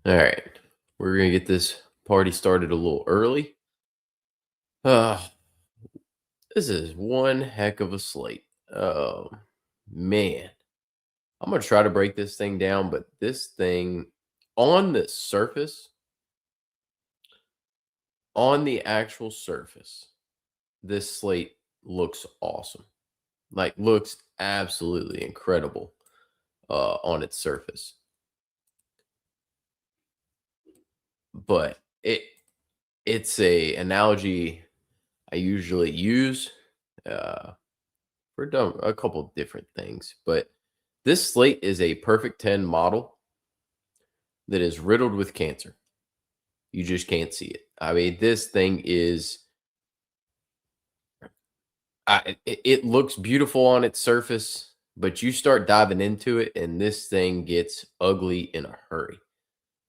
All right. We're going to get this party started a little early. Uh, this is one heck of a slate. Oh, man. I'm going to try to break this thing down, but this thing on the surface, on the actual surface, this slate looks awesome. Like, looks absolutely incredible on its surface. But it's a analogy I usually use. Uh, We're done a couple of different things, but this slate is a perfect 10 model that is riddled with cancer. You just can't see it. I mean, this thing is, it looks beautiful on its surface, but you start diving into it, and this thing gets ugly in a hurry.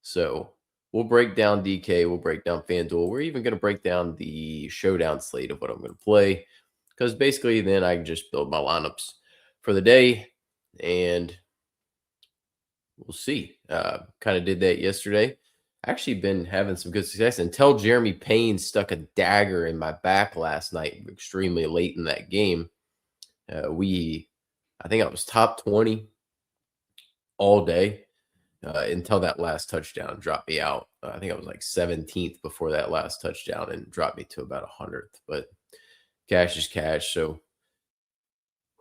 So we'll break down DK, we'll break down FanDuel. We're even going to break down the showdown slate of what I'm going to play because basically then I can just build my lineups for the day and we'll see. Kind of did that yesterday. Actually, been having some good success until Jeremy Payne stuck a dagger in my back last night, extremely late in that game. I think I was top 20 all day until that last touchdown dropped me out. I think I was like 17th before that last touchdown and dropped me to about 100th. But cash is cash. So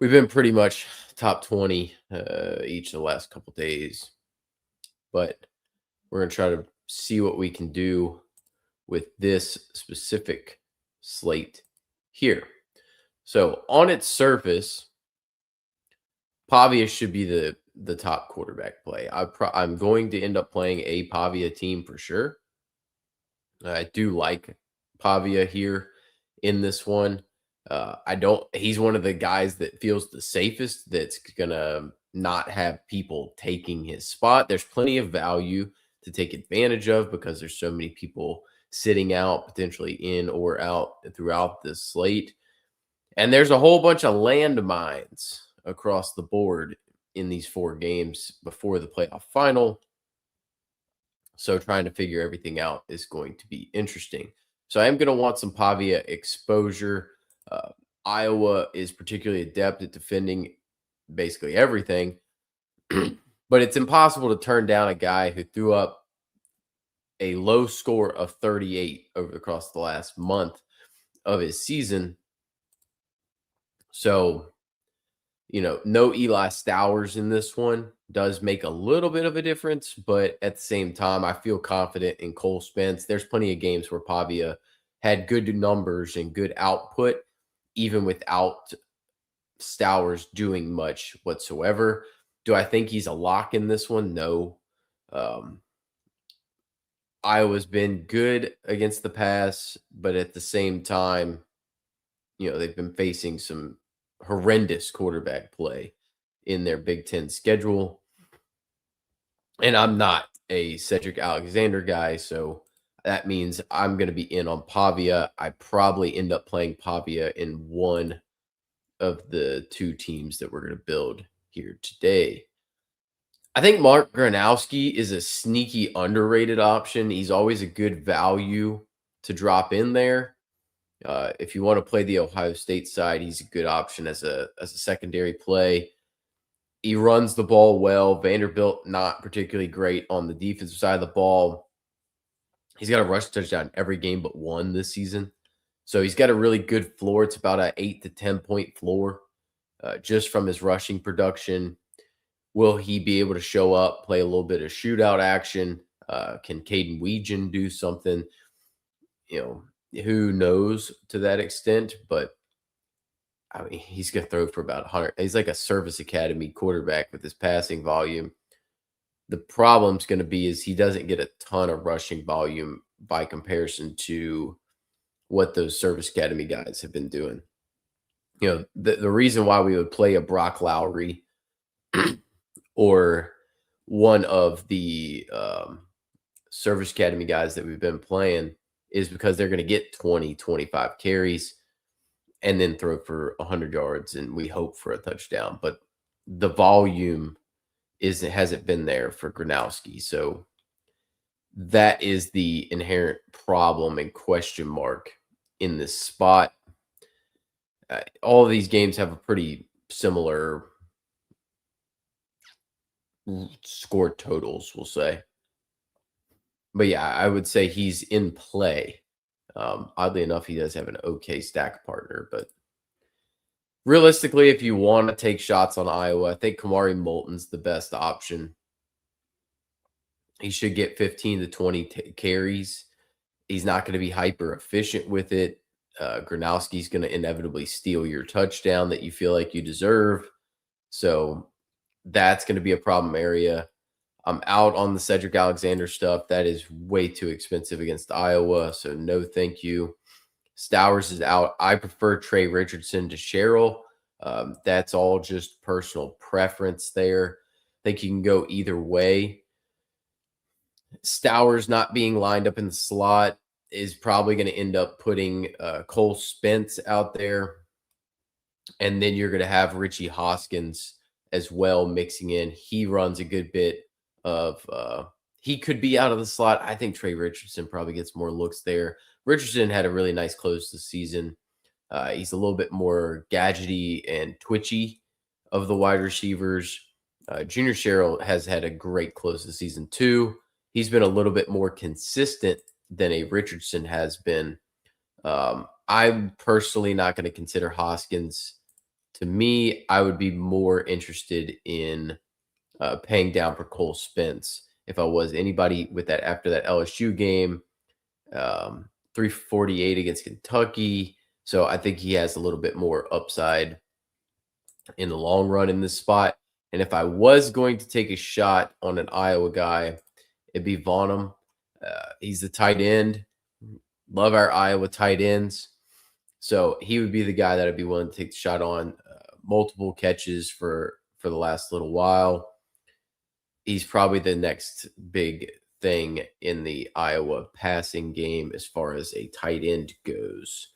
we've been pretty much top 20 each of the last couple days. But we're going to try to see what we can do with this specific slate here. So on its surface, Pavia should be the top quarterback play. I'm going to end up playing a Pavia team for sure. I do like Pavia here in this one. I don't. He's one of the guys that feels the safest. That's gonna not have people taking his spot. There's plenty of value to take advantage of because there's so many people sitting out, potentially in or out throughout this slate. And there's a whole bunch of landmines across the board in these four games before the playoff final. So trying to figure everything out is going to be interesting. So I am going to want some Pavia exposure. Uh, Iowa is particularly adept at defending basically everything, but it's impossible to turn down a guy who threw up a low score of 38 across the last month of his season. So, no Eli Stowers in this one does make a little bit of a difference, but at the same time, I feel confident in Cole Spence. There's plenty of games where Pavia had good numbers and good output, even without Stowers doing much whatsoever. Do I think he's a lock in this one? No. Um, Iowa's been good against the pass, but at the same time, they've been facing some horrendous quarterback play in their Big Ten schedule. And I'm not a Cedric Alexander guy, so that means I'm going to be in on Pavia. I probably end up playing Pavia in one of the two teams that we're going to build here today. I think Mark Gronowski is a sneaky underrated option. He's always a good value to drop in there. If you want to play the Ohio State side, he's a good option as a secondary play. He runs the ball well. Vanderbilt not particularly great on the defensive side of the ball. He's got a rush touchdown every game but one this season. So he's got a really good floor. It's about an 8 to 10 point floor just from his rushing production. Will he be able to show up, play a little bit of shootout action? Can Caden Weegan do something? Who knows to that extent, but I mean, he's going to throw for about 100. He's like a service academy quarterback with his passing volume. The problem's going to be is he doesn't get a ton of rushing volume by comparison to what those service academy guys have been doing. The reason why we would play a Brock Lowry or one of the service academy guys that we've been playing is because they're going to get 20, 25 carries and then throw for 100 yards, and we hope for a touchdown. But the volume hasn't been there for Gronowski. So That is the inherent problem and question mark in this spot. All of these games have a pretty similar score totals, we'll say. But yeah, I would say he's in play. Oddly enough, he does have an okay stack partner, but realistically, if you want to take shots on Iowa, I think Kamari Moulton's the best option. He should get 15 to 20 carries. He's not going to be hyper efficient with it. Gronowski's going to inevitably steal your touchdown that you feel like you deserve. So that's going to be a problem area. I'm out on the Cedric Alexander stuff. That is way too expensive against Iowa. So no, thank you. Stowers is out. I prefer Trey Richardson to Sherrill. That's all just personal preference there. I think you can go either way. Stowers not being lined up in the slot is probably going to end up putting Cole Spence out there. And then you're going to have Richie Hoskins as well mixing in. He runs a good bit of he could be out of the slot. I think Trey Richardson probably gets more looks there. Richardson had a really nice close to the season. He's a little bit more gadgety and twitchy of the wide receivers. Junior Sherrill has had a great close to the season too. He's been a little bit more consistent than a Richardson has been. I'm personally not going to consider Hoskins. To me, I would be more interested in paying down for Cole Spence if I was anybody with that after that LSU game. 348 against Kentucky. So I think he has a little bit more upside in the long run in this spot. And if I was going to take a shot on an Iowa guy, it'd be Vonham. He's the tight end. Love our Iowa tight ends. So he would be the guy that I'd be willing to take the shot on. Multiple catches for the last little while. He's probably the next big thing in the Iowa passing game as far as a tight end goes.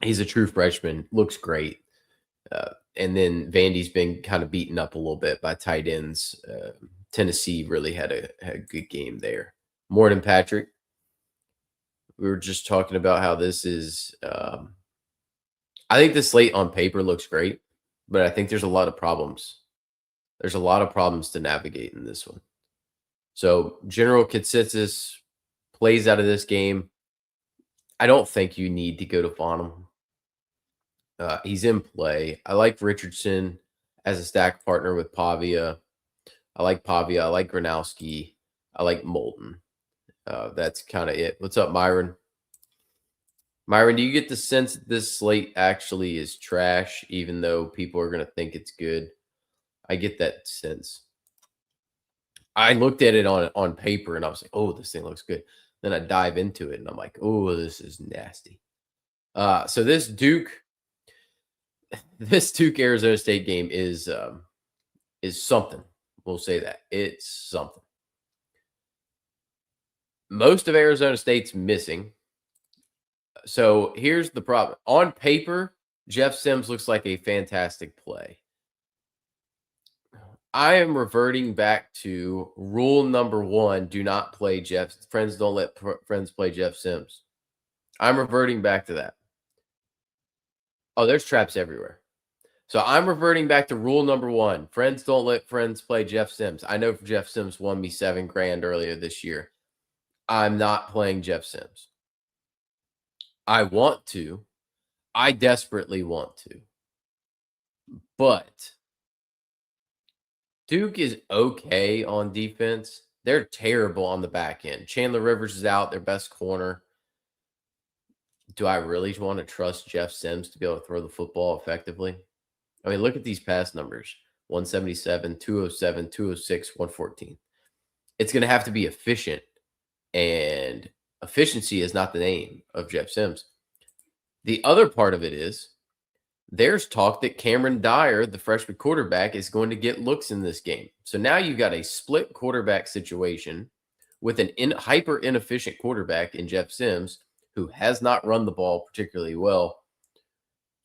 He's a true freshman, looks great. And then Vandy's been kind of beaten up a little bit by tight ends. Tennessee really had a good game there. Morton Patrick. We were just talking about how this is. I think the slate on paper looks great, but I think there's a lot of problems. There's a lot of problems to navigate in this one. So general consensus plays out of this game. I don't think you need to go to Fonham. He's in play. I like Richardson as a stack partner with Pavia. I like Pavia. I like Gronowski. I like Moulton. That's kind of it. What's up, Myron? Myron, do you get the sense that this slate actually is trash, even though people are going to think it's good? I get that sense. I looked at it on paper and I was like, oh, this thing looks good. Then I dive into it and I'm like, oh, this is nasty. So this Duke Arizona State game is something. We'll say that. It's something. Most of Arizona State's missing. So here's the problem. On paper, Jeff Sims looks like a fantastic play. I am reverting back to rule number 1. Do not play Jeff. Friends don't let friends play Jeff Sims. I'm reverting back to that. Oh, there's traps everywhere. So I'm reverting back to rule number 1. Friends don't let friends play Jeff Sims. I know Jeff Sims won me $7,000 earlier this year. I'm not playing Jeff Sims. I want to. I desperately want to. But Duke is okay on defense. They're terrible on the back end. Chandler Rivers is out, their best corner. Do I really want to trust Jeff Sims to be able to throw the football effectively? I mean, look at these pass numbers. 177, 207, 206, 114. It's going to have to be efficient, and efficiency is not the name of Jeff Sims. The other part of it is there's talk that Cameron Dyer, the freshman quarterback, is going to get looks in this game. So now you've got a split quarterback situation with an hyper inefficient quarterback in Jeff Sims, who has not run the ball particularly well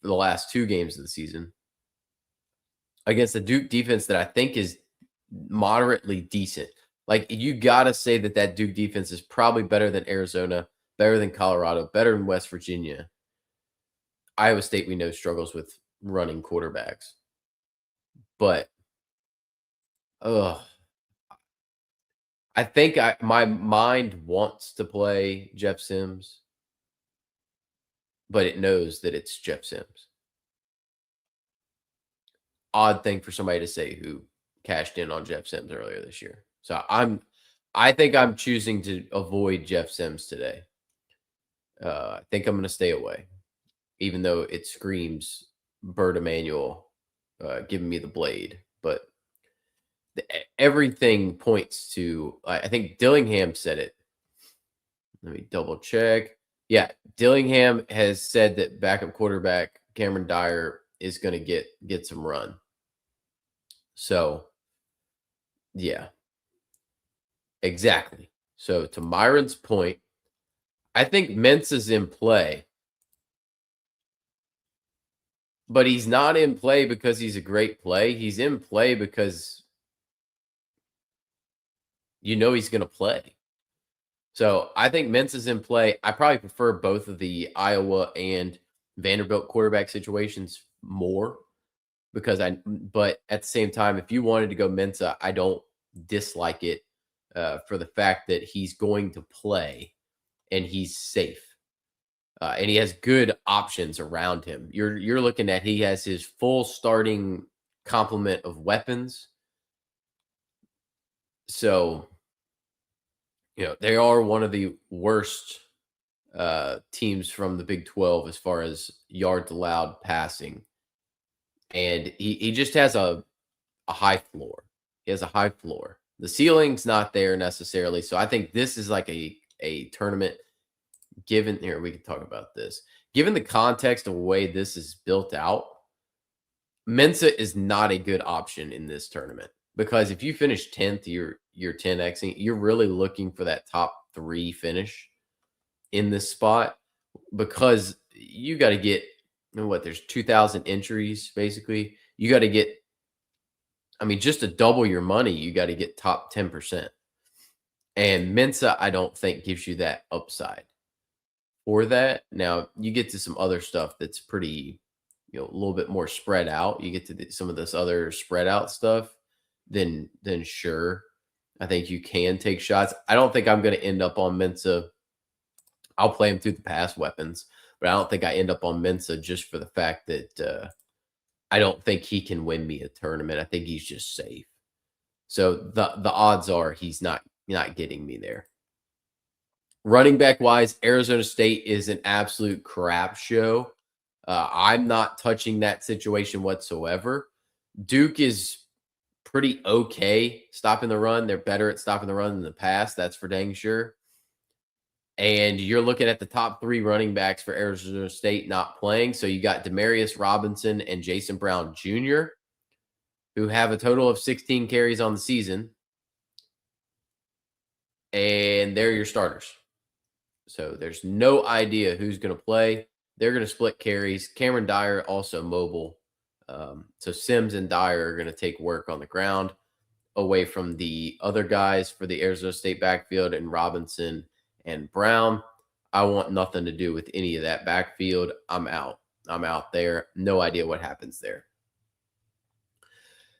for the last 2 games of the season, against the Duke defense that I think is moderately decent. Like, you gotta say that that Duke defense is probably better than Arizona, better than Colorado, better than West Virginia. Iowa State, we know, struggles with running quarterbacks. But, ugh, I think my mind wants to play Jeff Sims, but it knows that it's Jeff Sims. Odd thing for somebody to say who cashed in on Jeff Sims earlier this year. So I think I'm choosing to avoid Jeff Sims today. I think I'm going to stay away, even though it screams Bert Emanuel giving me the blade. But everything points to, I think Dillingham said it. Let me double check. Yeah, Dillingham has said that backup quarterback Cameron Dyer is going to get some run. So, yeah, exactly. So, to Myron's point, I think Mensa's in play, but he's not in play because he's a great play. He's in play because he's going to play. So I think Mensa's in play. I probably prefer both of the Iowa and Vanderbilt quarterback situations more but at the same time, if you wanted to go Mensa, I don't dislike it for the fact that he's going to play and he's safe. And he has good options around him. You're looking at he has his full starting complement of weapons. So, they are one of the worst teams from the Big 12 as far as yards allowed passing. And he just has a high floor. He has a high floor. The ceiling's not there necessarily. So I think this is like a tournament given here, we can talk about this. Given the context of the way this is built out, Mensa is not a good option in this tournament because if you finish 10th, you're 10xing, you're really looking for that top 3 finish in this spot because you got to get there's 2,000 entries basically. You got to get, just to double your money, you got to get top 10%. And Mensa, I don't think gives you that upside for that. Now, you get to some other stuff that's pretty, a little bit more spread out. You get to some of this other spread out stuff, then sure, I think you can take shots. I don't think I'm going to end up on Mensa. I'll play him through the pass weapons, but I don't think I end up on Mensa just for the fact that I don't think he can win me a tournament. I think he's just safe. So the odds are he's not getting me there. Running back wise, Arizona State is an absolute crap show. I'm not touching that situation whatsoever. Duke is pretty okay stopping the run. They're better at stopping the run than the pass. That's for dang sure. And you're looking at the top 3 running backs for Arizona State not playing. So you got Demarius Robinson and Jason Brown Jr., who have a total of 16 carries on the season. And they're your starters. So there's no idea who's going to play. They're going to split carries. Cameron Dyer also mobile. So Sims and Dyer are going to take work on the ground away from the other guys for the Arizona State backfield and Robinson and Brown. I want nothing to do with any of that backfield. I'm out. I'm out there. No idea what happens there.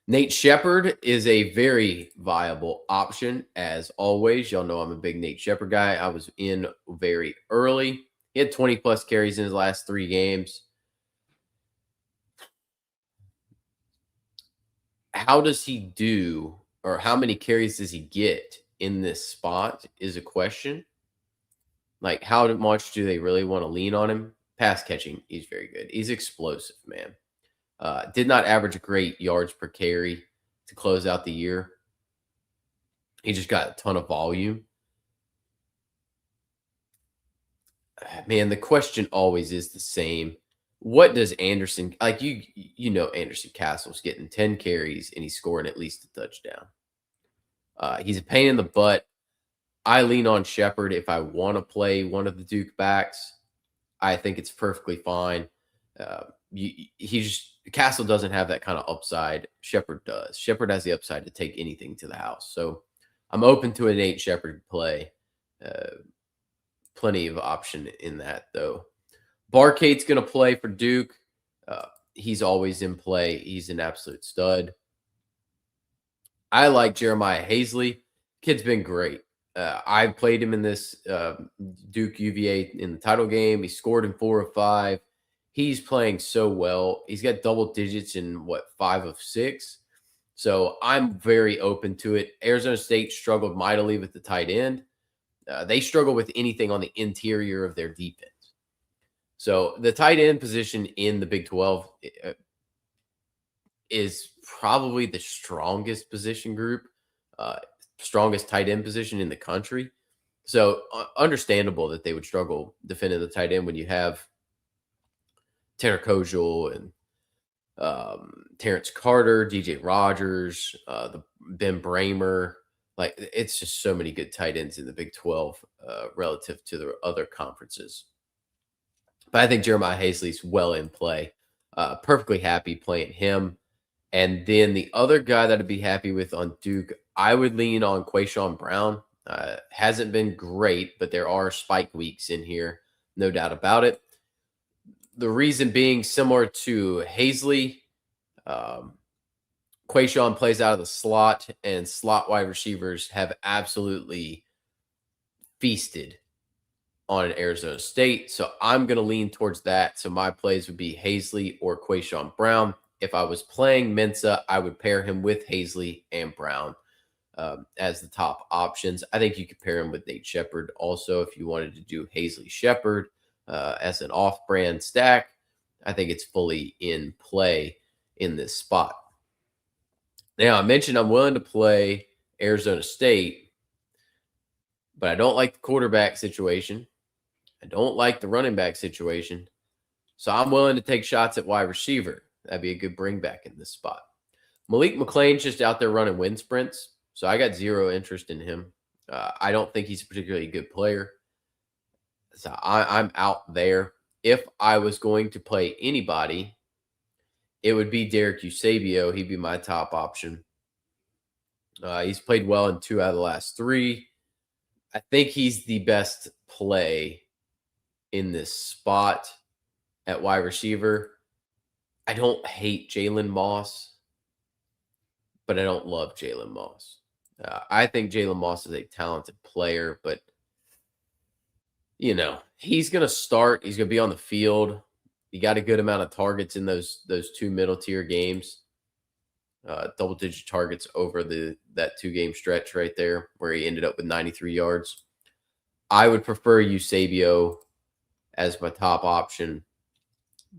Nate Shepherd is a very viable option, as always. Y'all know I'm a big Nate Shepherd guy. I was in very early. He had 20-plus carries in his last 3 games. How does he do, or how many carries does he get in this spot is a question. Like, how much do they really want to lean on him? Pass catching, he's very good. He's explosive, man. Did not average a great yards per carry to close out the year. He just got a ton of volume. Man, the question always is the same. What does Anderson like? Anderson Castle's getting 10 carries and he's scoring at least a touchdown. He's a pain in the butt. I lean on Shepherd if I want to play one of the Duke backs. I think it's perfectly fine. Castle doesn't have that kind of upside. Shepherd does. Shepherd has the upside to take anything to the house. So I'm open to a Nate Shepard play. Plenty of option in that, though. Barcade's going to play for Duke. He's always in play. He's an absolute stud. I like Jeremiah Hazley. Kid's been great. I played him in this Duke UVA in the title game. He scored in 4 of 5. He's playing so well. He's got double digits in 5 of 6. So I'm very open to it. Arizona State struggled mightily with the tight end. They struggle with anything on the interior of their defense. So the tight end position in the Big 12 is probably the strongest position group, strongest tight end position in the country. So understandable that they would struggle defending the tight end when you have Tanner Kojal and Terrence Carter, DJ Rogers, Ben Bramer. Like, it's just so many good tight ends in the Big 12 relative to the other conferences. But I think Jeremiah Hazley's well in play. Perfectly happy playing him. And then the other guy that I'd be happy with on Duke, I would lean on Quayshawn Brown. Hasn't been great, but there are spike weeks in here, no doubt about it. The reason being, similar to Hazley, Quayshawn plays out of the slot, and slot wide receivers have absolutely feasted on Arizona State. So I'm going to lean towards that. So my plays would be Hazley or Quayshawn Brown. If I was playing Mensa, I would pair him with Hazley and Brown as the top options. I think you could pair him with Nate Shepard also if you wanted to do Hazley Shepard as an off-brand stack. I think it's fully in play in this spot. Now, I mentioned I'm willing to play Arizona State, but I don't like the quarterback situation. I don't like the running back situation. So I'm willing to take shots at wide receiver. That'd be a good bring back in this spot. Malik McLean's just out there running wind sprints, so I got zero interest in him. I don't think he's a particularly good player. So I'm out there. If I was going to play anybody, it would be Derek Eusebio. He'd be my top option. He's played well in 2 out of the last 3. I think he's the best play in this spot at wide receiver. I don't hate Jalen Moss, but I don't love Jalen Moss. I think Jalen Moss is a talented player, but, he's going to start. He's going to be on the field. He got a good amount of targets in those 2 middle tier games. Double-digit targets over that 2-game stretch right there where he ended up with 93 yards. I would prefer Eusebio as my top option,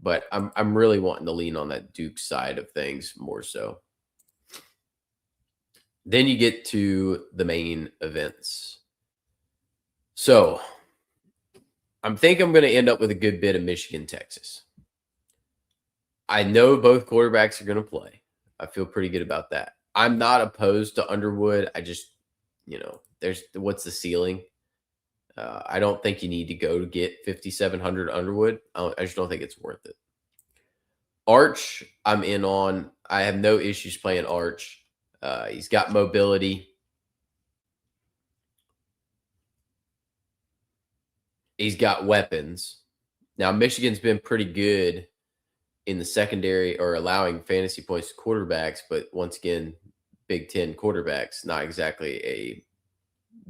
but I'm really wanting to lean on that Duke side of things more so. Then you get to the main events. So I'm going to end up with a good bit of Michigan, Texas. I know both quarterbacks are going to play. I feel pretty good about that. I'm not opposed to Underwood. I just, what's the ceiling? I don't think you need to go to get 5,700 Underwood. I just don't think it's worth it. Arch, I'm in on. I have no issues playing Arch. He's got mobility. He's got weapons. Now, Michigan's been pretty good in the secondary or allowing fantasy points to quarterbacks, but once again, Big Ten quarterbacks, not exactly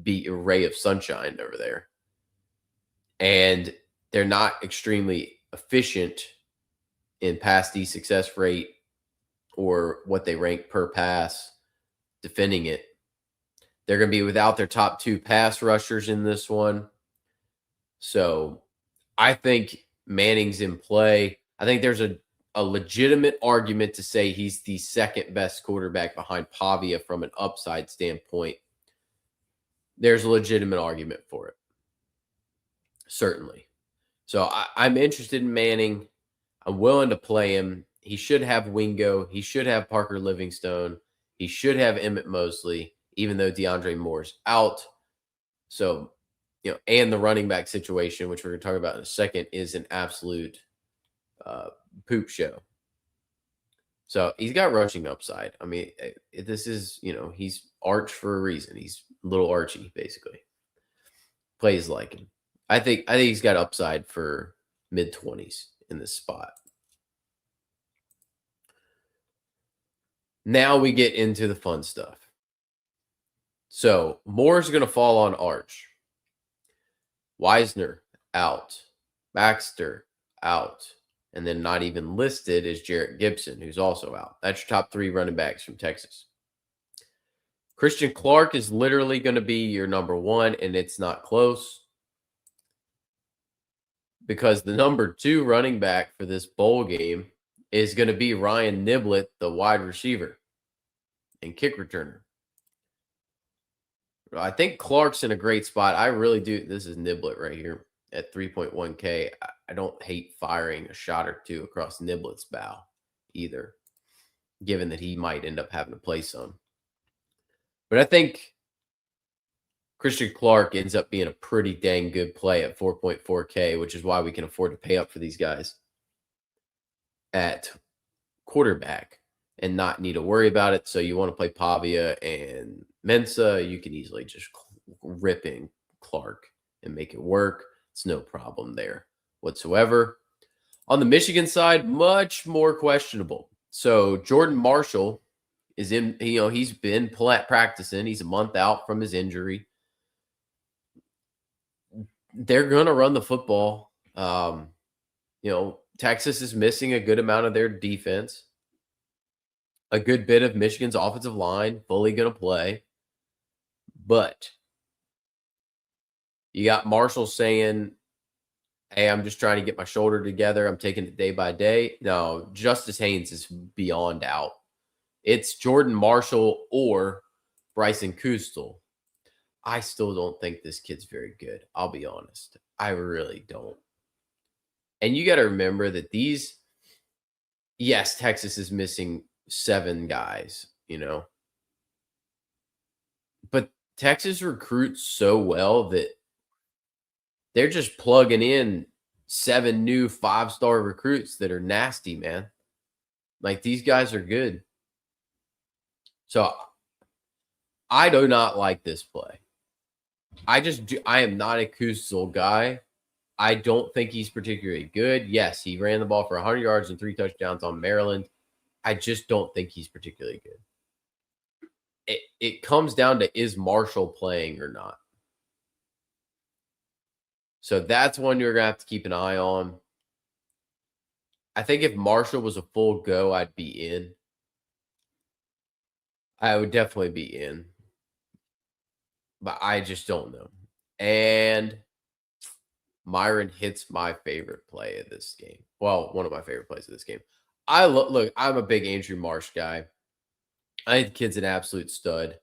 a ray of sunshine over there. And they're not extremely efficient in pass D success rate or what they rank per pass defending it. They're going to be without their top 2 pass rushers in this one. So I think Manning's in play. I think there's a legitimate argument to say he's the second best quarterback behind Pavia from an upside standpoint. There's a legitimate argument for it. Certainly. So I'm interested in Manning. I'm willing to play him. He should have Wingo. He should have Parker Livingstone. He should have Emmett Mosley, even though DeAndre Moore's out. So, and the running back situation, which we're going to talk about in a second, is an absolute poop show. So he's got rushing upside. I mean, this is, he's Arch for a reason. He's Little Archie, basically. Plays like him. I think he's got upside for mid-20s in this spot. Now we get into the fun stuff. So Moore's going to fall on Arch. Wisner out. Baxter out. And then not even listed is Jarrett Gibson, who's also out. That's your top 3 running backs from Texas. Christian Clark is literally going to be your number 1, and it's not close. Because the number 2 running back for this bowl game is going to be Ryan Niblett, the wide receiver and kick returner. I think Clark's in a great spot. I really do. This is Niblett right here at 3.1K. I don't hate firing a shot or 2 across Niblett's bow either, given that he might end up having to play some. But I think Christian Clark ends up being a pretty dang good play at 4.4K, which is why we can afford to pay up for these guys at quarterback and not need to worry about it. So you want to play Pavia and Mensa, you can easily just rip in Clark and make it work. It's no problem there whatsoever. On the Michigan side, much more questionable. So Jordan Marshall is in, he's been practicing. He's a month out from his injury. They're going to run the football. Texas is missing a good amount of their defense. A good bit of Michigan's offensive line fully going to play. But you got Marshall saying, hey, I'm just trying to get my shoulder together. I'm taking it day by day. No, Justice Haynes is beyond out. It's Jordan Marshall or Bryson Kustel. I still don't think this kid's very good. I'll be honest. I really don't. And you got to remember that yes, Texas is missing 7 guys, but Texas recruits so well that they're just plugging in 7 new 5-star recruits that are nasty, man. Like, these guys are good. So I do not like this play. I am not a Kusel guy. I don't think he's particularly good. Yes, he ran the ball for 100 yards and 3 touchdowns on Maryland. I just don't think he's particularly good. It comes down to, is Marshall playing or not? So that's one you're going to have to keep an eye on. I think if Marshall was a full go, I'd be in. I would definitely be in. But I just don't know. And Myron hits my favorite play of this game. Well, one of my favorite plays of this game. Look, I'm a big Andrew Marsh guy. I think the kid's an absolute stud.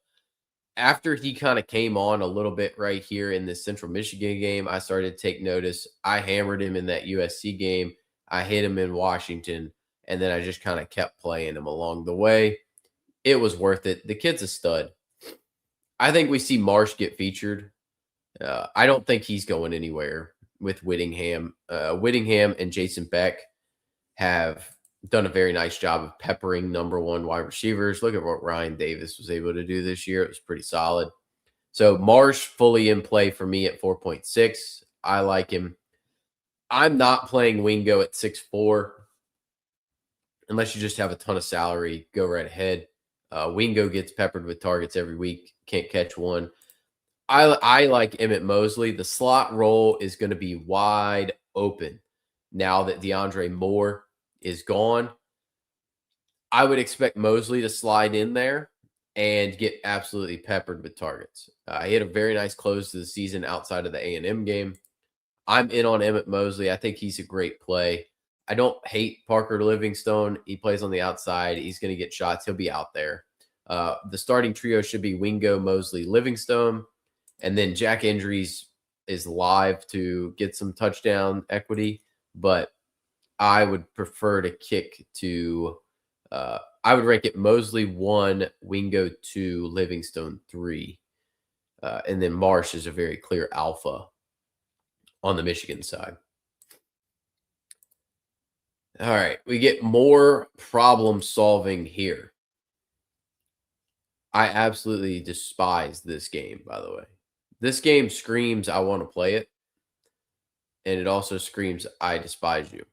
After he kind of came on a little bit right here in this Central Michigan game, I started to take notice. I hammered him in that USC game. I hit him in Washington, and then I just kind of kept playing him along the way. It was worth it. The kid's a stud. I think we see Marsh get featured. I don't think he's going anywhere with Whittingham. Whittingham and Jason Beck have done a very nice job of peppering number 1 wide receivers. Look at what Ryan Davis was able to do this year. It was pretty solid. So Marsh fully in play for me at 4.6. I like him. I'm not playing Wingo at 6.4. Unless you just have a ton of salary, go right ahead. Wingo gets peppered with targets every week. Can't catch one. I like Emmett Mosley. The slot role is going to be wide open now that DeAndre Moore is gone. I would expect Mosley to slide in there and get absolutely peppered with targets. He had a very nice close to the season outside of the A&M game. I'm in on Emmett Mosley. I think he's a great play. I don't hate Parker Livingstone. He plays on the outside. He's going to get shots. He'll be out there. The starting trio should be Wingo, Mosley, Livingstone. And then Jack Andrews is live to get some touchdown equity. But I would prefer to kick to I would rank it Mosley 1, Wingo 2, Livingstone 3. And then Marsh is a very clear alpha on the Michigan side. All right, we get more problem solving here. I absolutely despise this game, by the way. This game screams, I want to play it. And it also screams, I despise you.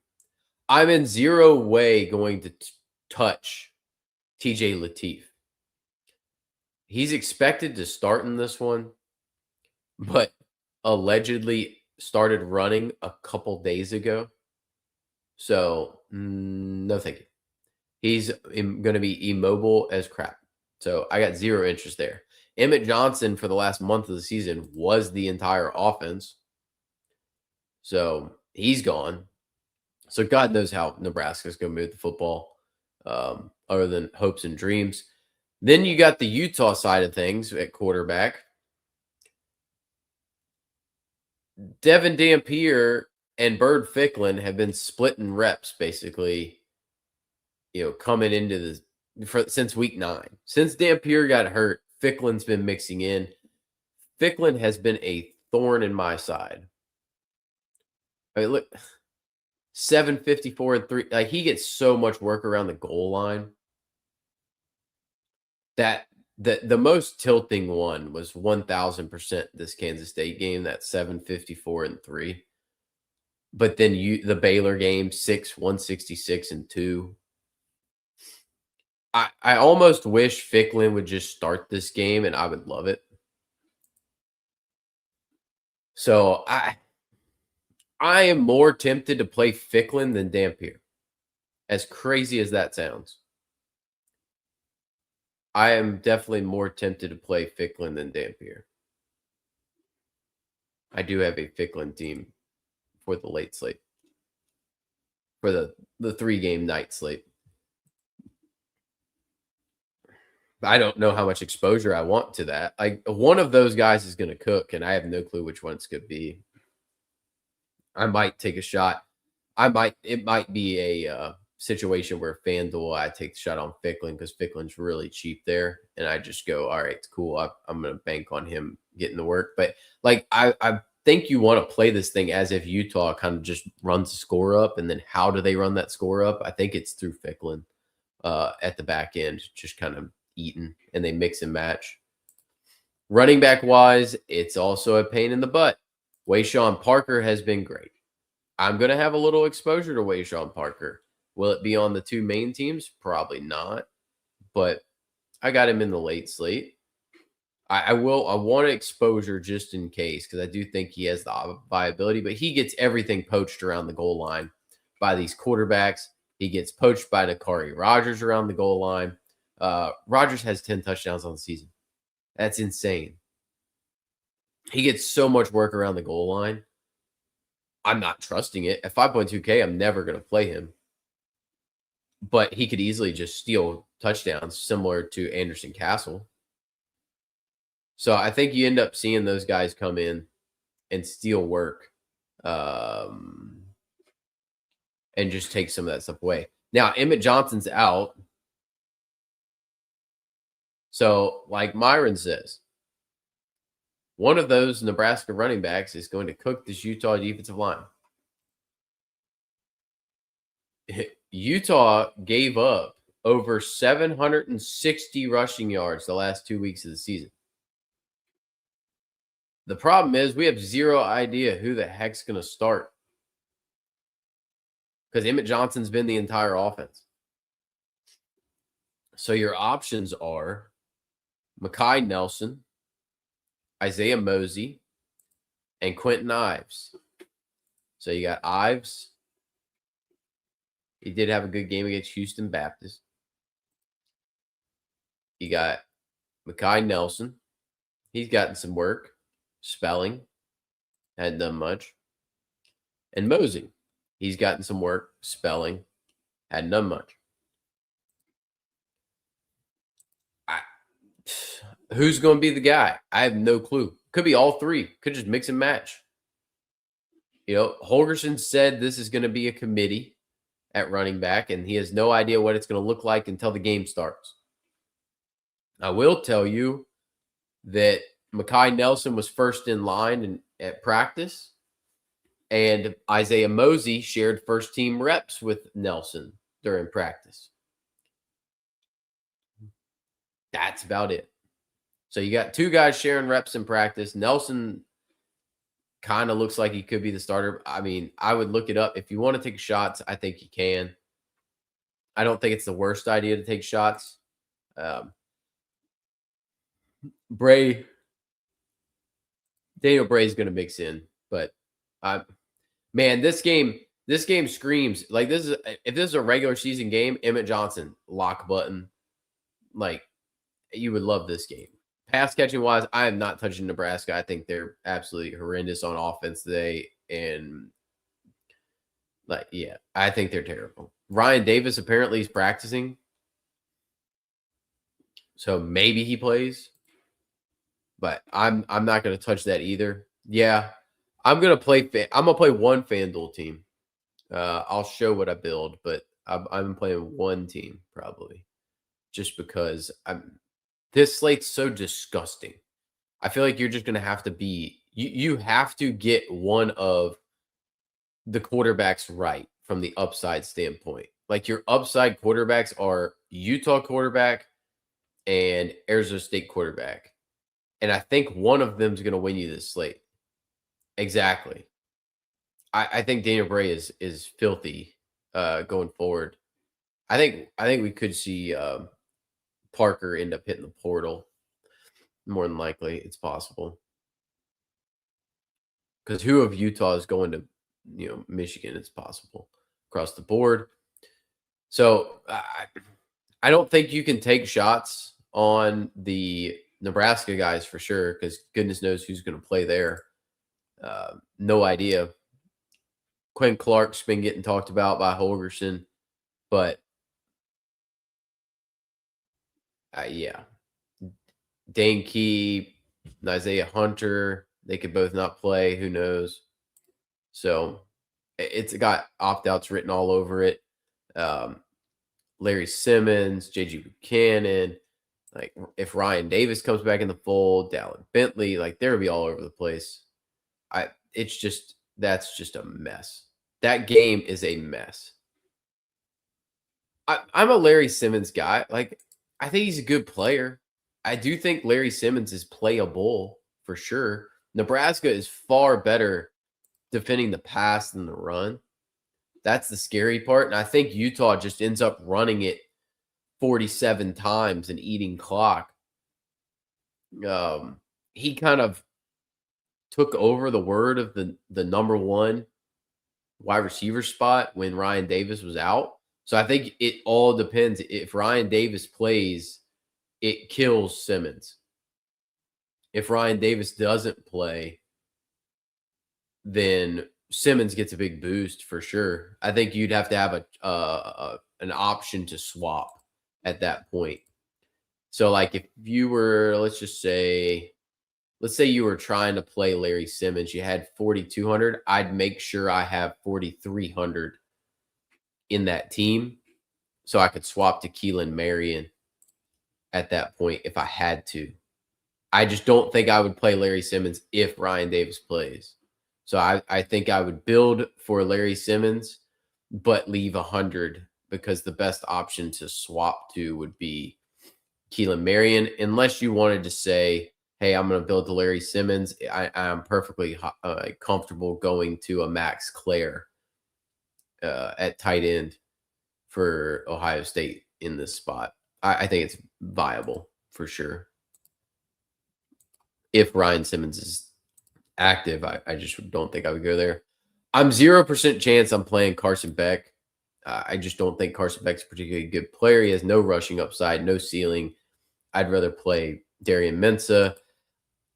I'm in zero way going to touch TJ Lateef. He's expected to start in this one, but allegedly started running a couple days ago. So, no thank you. He's going to be immobile as crap. So, I got zero interest there. Emmett Johnson for the last month of the season was the entire offense. So, he's gone. So, God knows how Nebraska's going to move the football, other than hopes and dreams. Then you got the Utah side of things at quarterback. Devin Dampier and Bird Ficklin have been splitting reps basically, coming into since week 9. Since Dampier got hurt, Ficklin's been mixing in. Ficklin has been a thorn in my side. I mean, look, 754 and 3. Like, he gets so much work around the goal line. That the most tilting one was 1000% this Kansas State game, that 754 and 3. But then the Baylor game, 166 and 2. I almost wish Ficklin would just start this game and I would love it. So I am more tempted to play Ficklin than Dampier. As crazy as that sounds. I am definitely more tempted to play Ficklin than Dampier. I do have a Ficklin team for the late slate. For the 3-game night slate. I don't know how much exposure I want to that. Like, one of those guys is going to cook, and I have no clue which one it's going to be. I might take a shot. It might be a situation where FanDuel, I take the shot on Ficklin because Ficklin's really cheap there, and I just go, all right, it's cool. I'm going to bank on him getting the work. But like, I think you want to play this thing as if Utah kind of just runs the score up, and then how do they run that score up? I think it's through Ficklin at the back end, just kind of eaten, and they mix and match. Running back wise, it's also a pain in the butt. Wayshawn Parker has been great. I'm going to have a little exposure to Wayshawn Parker. Will it be on the 2 main teams? Probably not. But I got him in the late slate. I want exposure just in case, because I do think he has the viability, but he gets everything poached around the goal line by these quarterbacks. He gets poached by Nakari Rogers around the goal line. Rogers has 10 touchdowns on the season. That's insane. He gets so much work around the goal line. I'm not trusting it. At 5.2K, I'm never going to play him. But he could easily just steal touchdowns similar to Anderson Castle. So I think you end up seeing those guys come in and steal work and just take some of that stuff away. Now, Emmett Johnson's out. So, like Myron says, one of those Nebraska running backs is going to cook this Utah defensive line. Utah gave up over 760 rushing yards the last 2 weeks of the season. The problem is we have zero idea who the heck's going to start, because Emmett Johnson's been the entire offense. So your options are Mekhi Nelson, Isaiah Mosey, and Quentin Ives. So you got Ives. He did have a good game against Houston Baptist. You got Mekhi Nelson. He's gotten some work. Spelling. Hadn't done much. And Mosey. He's gotten some work. Spelling. Hadn't done much. Who's going to be the guy? I have no clue. Could be all three. Could just mix and match. Holgorsen said this is going to be a committee at running back, and he has no idea what it's going to look like until the game starts. I will tell you that Mekhi Nelson was first in line at practice, and Isaiah Mosey shared first-team reps with Nelson during practice. That's about it. So you got two guys sharing reps in practice. Nelson kind of looks like he could be the starter. I mean, I would look it up. If you want to take shots, I think you can. I don't think it's the worst idea to take shots. Um, Bray, Daniel Bray is going to mix in, but I, man, this game screams like this is if this is a regular season game, Emmett Johnson lock button, like you would love this game. Pass catching wise, I am not touching Nebraska. I think they're absolutely horrendous on offense today, and like yeah, I think they're terrible. Ryan Davis apparently is practicing, so maybe he plays, but I'm not going to touch that either. Yeah, I'm gonna play one FanDuel team. I'll show what I build, but I'm playing one team probably just because this slate's so disgusting. I feel like you're just gonna have to be you have to get one of the quarterbacks right from the upside standpoint. Like your upside quarterbacks are Utah quarterback and Arizona State quarterback. And I think one of them's gonna win you this slate. Exactly. I think Daniel Bray is filthy going forward. I think we could see Parker end up hitting the portal. More than likely, it's possible. Because who of Utah is going to, Michigan? It's possible across the board. So I don't think you can take shots on the Nebraska guys for sure, because goodness knows who's going to play there. No idea. Quinn Clark's been getting talked about by Holgerson, but yeah, Dane Key, Isaiah Hunter, they could both not play. Who knows? So it's got opt outs written all over it. Larry Simmons, JG Buchanan, like if Ryan Davis comes back in the fold, Dallin Bentley, like they'll be all over the place. That's just a mess. That game is a mess. I'm a Larry Simmons guy. Like, I think he's a good player. I do think Larry Simmons is playable for sure. Nebraska is far better defending the pass than the run. That's the scary part. And I think Utah just ends up running it 47 times and eating clock. He kind of took over the word of the number one wide receiver spot when Ryan Davis was out. So I think it all depends. If Ryan Davis plays, it kills Simmons. If Ryan Davis doesn't play, then Simmons gets a big boost for sure. I think you'd have to have an option to swap at that point. So like if you were, let's say you were trying to play Larry Simmons, you had 4,200. I'd make sure I have 4,300 in that team so I could swap to Keelan Marion at that point if I had to. I just don't think I would play Larry Simmons if Ryan Davis plays. So I think I would build for Larry Simmons, but leave 100 because the best option to swap to would be Keelan Marion, unless you wanted to say, hey, I'm going to build to Larry Simmons. I'm perfectly comfortable going to a Max Clare at tight end for Ohio State in this spot. I think it's viable for sure. If Ryan Simmons is active, I just don't think I would go there. I'm 0% chance I'm playing Carson Beck. I just don't think Carson Beck's a particularly good player. He has no rushing upside, no ceiling. I'd rather play Darian Mensah.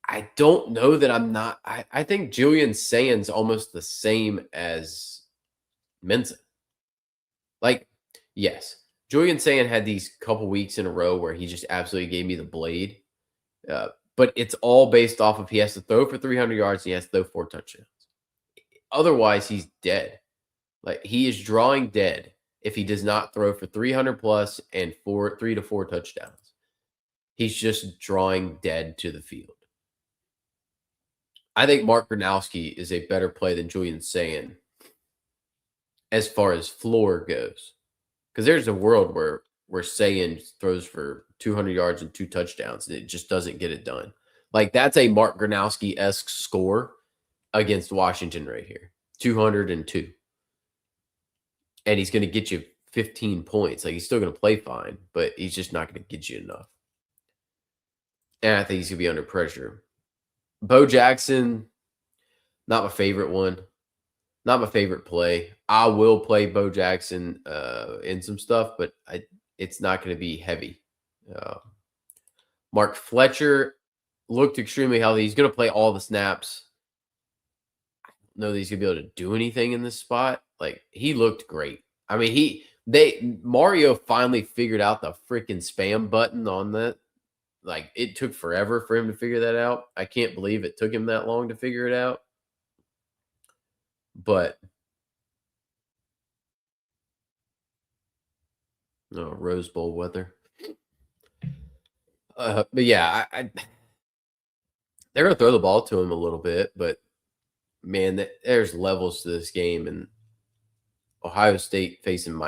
I don't know that I'm not. I think Julian Sands almost the same as Mensah. Like, yes, Julian Sand had these couple weeks in a row where he just absolutely gave me the blade. But it's all based off of he has to throw for 300 yards and he has to throw 4 touchdowns. Otherwise, he's dead. Like, he is drawing dead if he does not throw for 300 plus and 3 to 4 touchdowns. He's just drawing dead to the field. I think Mark Gronowski is a better play than Julian Sand as far as floor goes. Because there's a world where where Sayan throws for 200 yards and 2 touchdowns, and it just doesn't get it done. Like, that's a Mark Gronowski-esque score against Washington right here, 202. And he's going to get you 15 points. Like, he's still going to play fine, but he's just not going to get you enough. And I think he's going to be under pressure. Bo Jackson, not my favorite one. Not my favorite play. I will play Bo Jackson in some stuff, but it's not going to be heavy. Mark Fletcher looked extremely healthy. He's going to play all the snaps. I don't know that he's going to be able to do anything in this spot. Like, he looked great. I mean, Mario finally figured out the freaking spam button on that. Like, it took forever for him to figure that out. I can't believe it took him that long to figure it out. But Rose Bowl weather. But yeah, they're going to throw the ball to him a little bit, but man, there's levels to this game, and Ohio State facing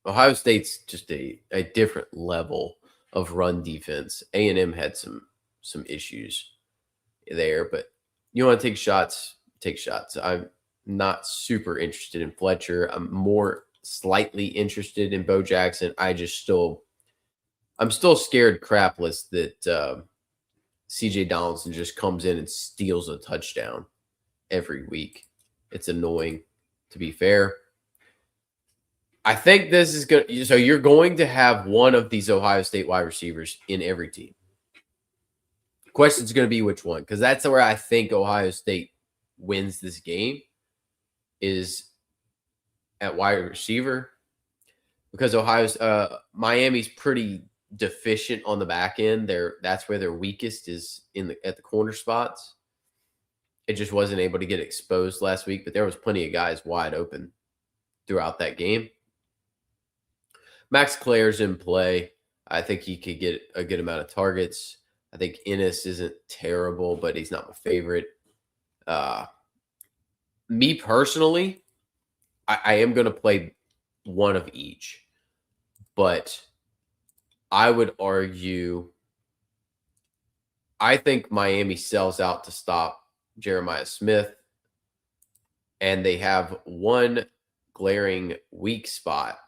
Ohio State's just a different level of run defense. A&M had some issues there, but you want to take shots, take shots. I'm not super interested in Fletcher. I'm more slightly interested in Bo Jackson. I'm still scared crapless that CJ Donaldson just comes in and steals a touchdown every week. It's annoying, to be fair. I think this is good. So you're going to have one of these Ohio State wide receivers in every team. The question is going to be which one, because that's where I think Ohio State wins this game, is at wide receiver, because Miami's pretty deficient on the back end. That's where their weakest is at the corner spots. It just wasn't able to get exposed last week, but there was plenty of guys wide open throughout that game. Max Claire's in play. I think he could get a good amount of targets. I think Ennis isn't terrible, but he's not my favorite. Me personally, I am going to play one of each, but I would argue I think Miami sells out to stop Jeremiah Smith, and they have one glaring weak spot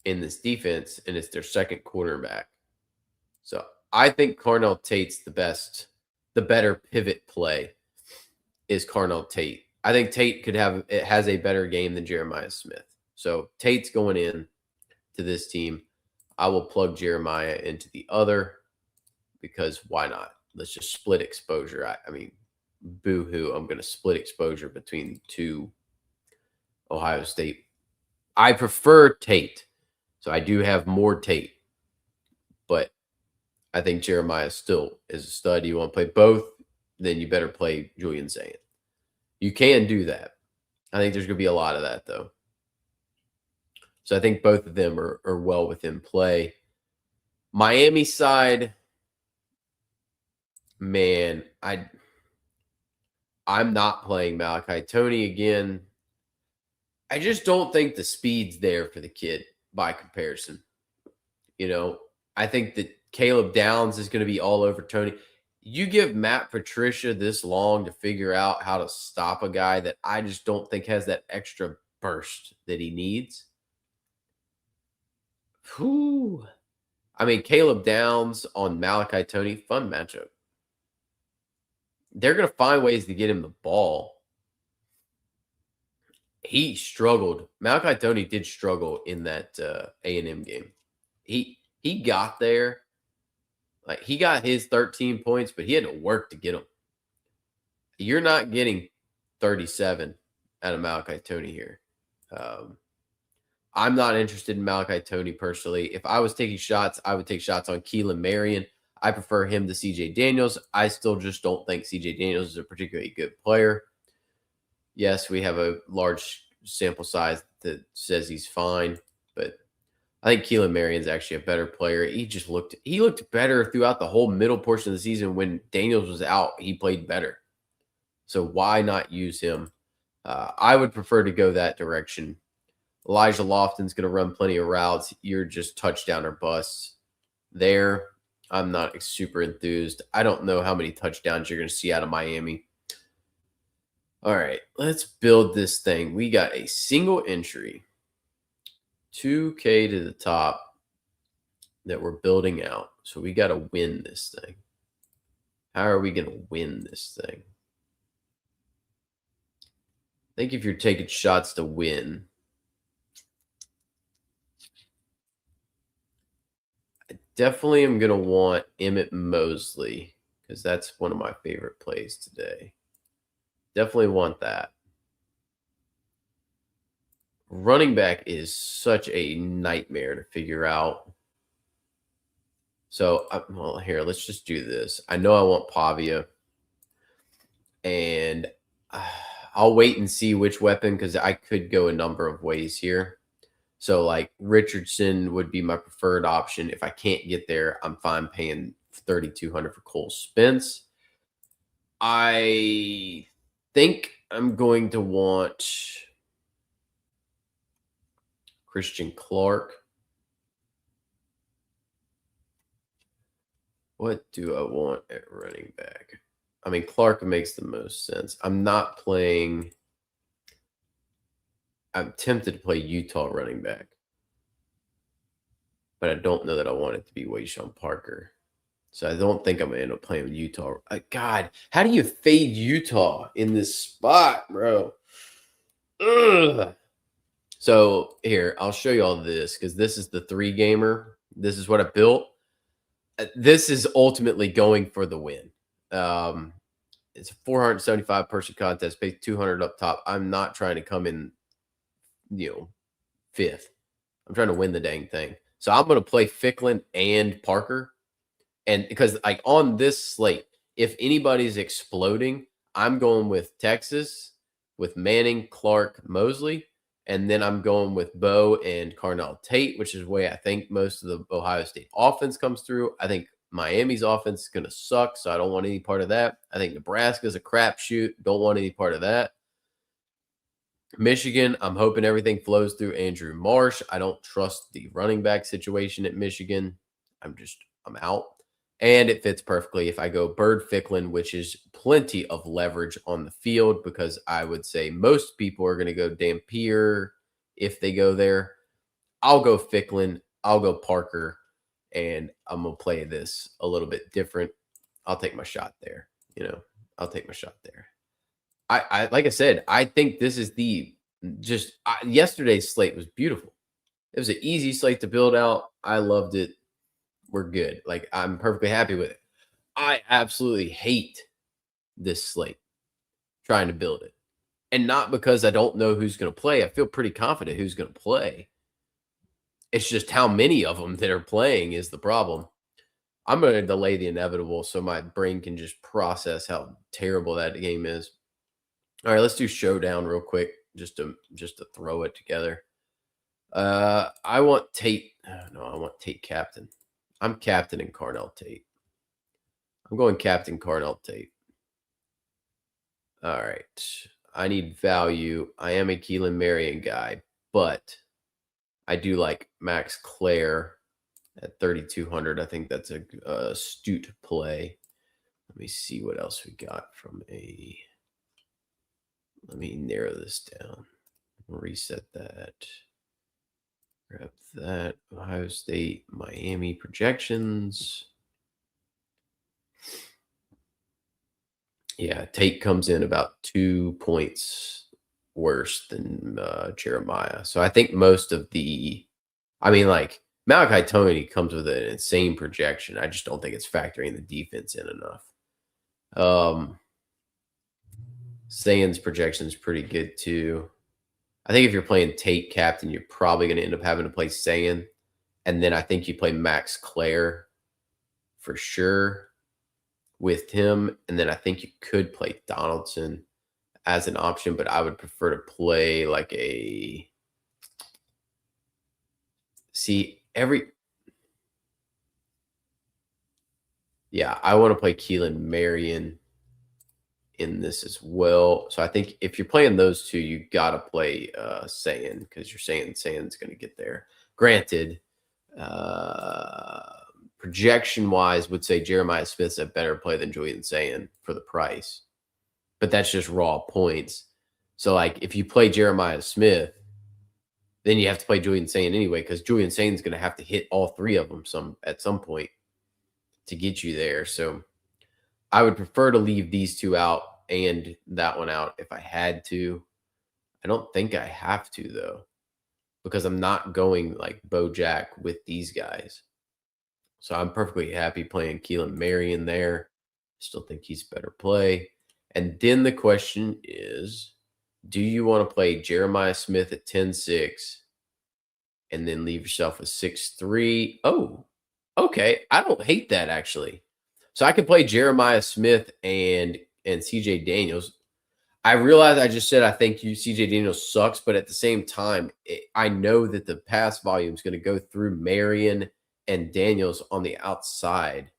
in this defense, and it's their second quarterback. So I think Carnell Tate's the better pivot play is Carnell Tate. I think Tate has a better game than Jeremiah Smith. So Tate's going in to this team. I will plug Jeremiah into the other, because why not? Let's just split exposure. I mean, boo-hoo. I'm going to split exposure between two Ohio State. I prefer Tate. So I do have more Tate, but I think Jeremiah still is a stud. You want to play both, then you better play Julian Sayin. You can do that. I think there's going to be a lot of that, though. So I think both of them are well within play. Miami side, man, I'm not playing Malachi Toney again. I just don't think the speed's there for the kid by comparison. I think that Caleb Downs is going to be all over Toney. You give Matt Patricia this long to figure out how to stop a guy that I just don't think has that extra burst that he needs. Whew. I mean, Caleb Downs on Malachi Toney, fun matchup. They're going to find ways to get him the ball. He struggled. Malachi Toney did struggle in that A&M game. He got there. Like, he got his 13 points, but he had to work to get them. You're not getting 37 out of Malachi Toney here. I'm not interested in Malachi Toney personally. If I was taking shots, I would take shots on Keelan Marion. I prefer him to CJ Daniels. I still just don't think CJ Daniels is a particularly good player. Yes, we have a large sample size that says he's fine, but I think Keelan Marion's actually a better player. He looked better throughout the whole middle portion of the season. When Daniels was out, he played better. So why not use him? I would prefer to go that direction. Elijah Lofton's going to run plenty of routes. You're just touchdown or bust there. I'm not super enthused. I don't know how many touchdowns you're going to see out of Miami. All right, let's build this thing. We got a single entry, 2K to the top that we're building out. So we got to win this thing. How are we going to win this thing? I think if you're taking shots to win, I definitely am going to want Emmett Mosley because that's one of my favorite plays today. Definitely want that. Running back is such a nightmare to figure out. So, well, here, let's just do this. I know I want Pavia, and I'll wait and see which weapon because I could go a number of ways here. So, like, Richardson would be my preferred option. If I can't get there, I'm fine paying $3,200 for Cole Spence. I think I'm going to want Christian Clark. What do I want at running back? I mean, Clark makes the most sense. I'm tempted to play Utah running back, but I don't know that I want it to be Wayshawn Parker. So I don't think I'm going to end up playing with Utah. God, how do you fade Utah in this spot, bro? Ugh. So here, I'll show you all this because this is the 3-gamer. This is what I built. This is ultimately going for the win. It's a 475 person contest, pays 200 up top. I'm not trying to come in, fifth. I'm trying to win the dang thing. So I'm going to play Ficklin and Parker. And because like on this slate, if anybody's exploding, I'm going with Texas, with Manning, Clark, Mosley. And then I'm going with Bo and Carnell Tate, which is the way I think most of the Ohio State offense comes through. I think Miami's offense is going to suck, so I don't want any part of that. I think Nebraska's a crapshoot. Don't want any part of that. Michigan, I'm hoping everything flows through Andrew Marsh. I don't trust the running back situation at Michigan. I'm out. And it fits perfectly if I go Bird Ficklin, which is plenty of leverage on the field because I would say most people are going to go Dampier if they go there. I'll go Ficklin. I'll go Parker. And I'm going to play this a little bit different. I'll take my shot there. I'll take my shot there. I like I said, I think this is yesterday's slate was beautiful. It was an easy slate to build out. I loved it. We're good. Like, I'm perfectly happy with it. I absolutely hate this slate, trying to build it. And not because I don't know who's going to play. I feel pretty confident who's going to play. It's just how many of them that are playing is the problem. I'm going to delay the inevitable so my brain can just process how terrible that game is. All right, let's do showdown real quick just to throw it together. I want Tate. No, I want Tate captain. I'm captaining Carnell Tate. I'm going captain Carnell Tate. All right. I need value. I am a Keelan Marion guy, but I do like Max Clare at 3,200. I think that's a astute play. Let me see what else we got from a. Let me narrow this down. Reset that. Grab that. Ohio State, Miami projections. Yeah, Tate comes in about 2 points worse than Jeremiah. So I think most of Malachi Tony comes with an insane projection. I just don't think it's factoring the defense in enough. Sayan's projection is pretty good too. I think if you're playing Tate captain, you're probably going to end up having to play Sayan. And then I think you play Max Clare for sure with him. And then I think you could play Donaldson as an option, but I would prefer to play like I want to play Keelan Marion in this as well. So I think if you're playing those two, you got to play Saiyan because you're saying Saiyan's going to get there. Granted, projection wise, would say Jeremiah Smith's a better play than Julian Saiyan for the price, but that's just raw points. So like if you play Jeremiah Smith, then you have to play Julian Saiyan anyway because Julian Sayan's going to have to hit all three of them at some point to get you there. So I would prefer to leave these two out and that one out if I had to. I don't think I have to though, because I'm not going like Bojack with these guys. So I'm perfectly happy playing Keelan Marion there. Still think he's better play. And then the question is, do you want to play Jeremiah Smith at 10-6 and then leave yourself a 6-3? Oh, okay. I don't hate that actually. So I could play Jeremiah Smith and CJ Daniels. I realize I just said I think CJ Daniels sucks, but at the same time, I know that the pass volume is going to go through Marion and Daniels on the outside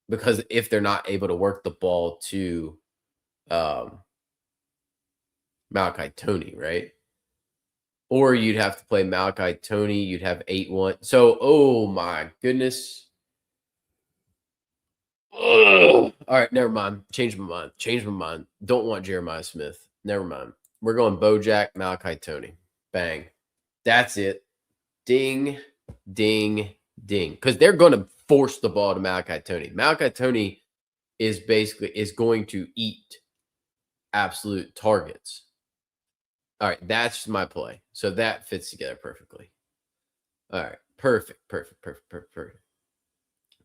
because if they're not able to work the ball to Malachi Tony, right? Or you'd have to play Malachi Tony. You'd have 8-1. So, oh my goodness. Ugh. All right, never mind. Change my mind. Don't want Jeremiah Smith. Never mind. We're going Bojack, Malachi Tony. Bang. That's it. Ding, ding, ding. Because they're going to force the ball to Malachi Tony. Malachi Tony is going to eat absolute targets. All right, that's my play. So that fits together perfectly. All right, perfect.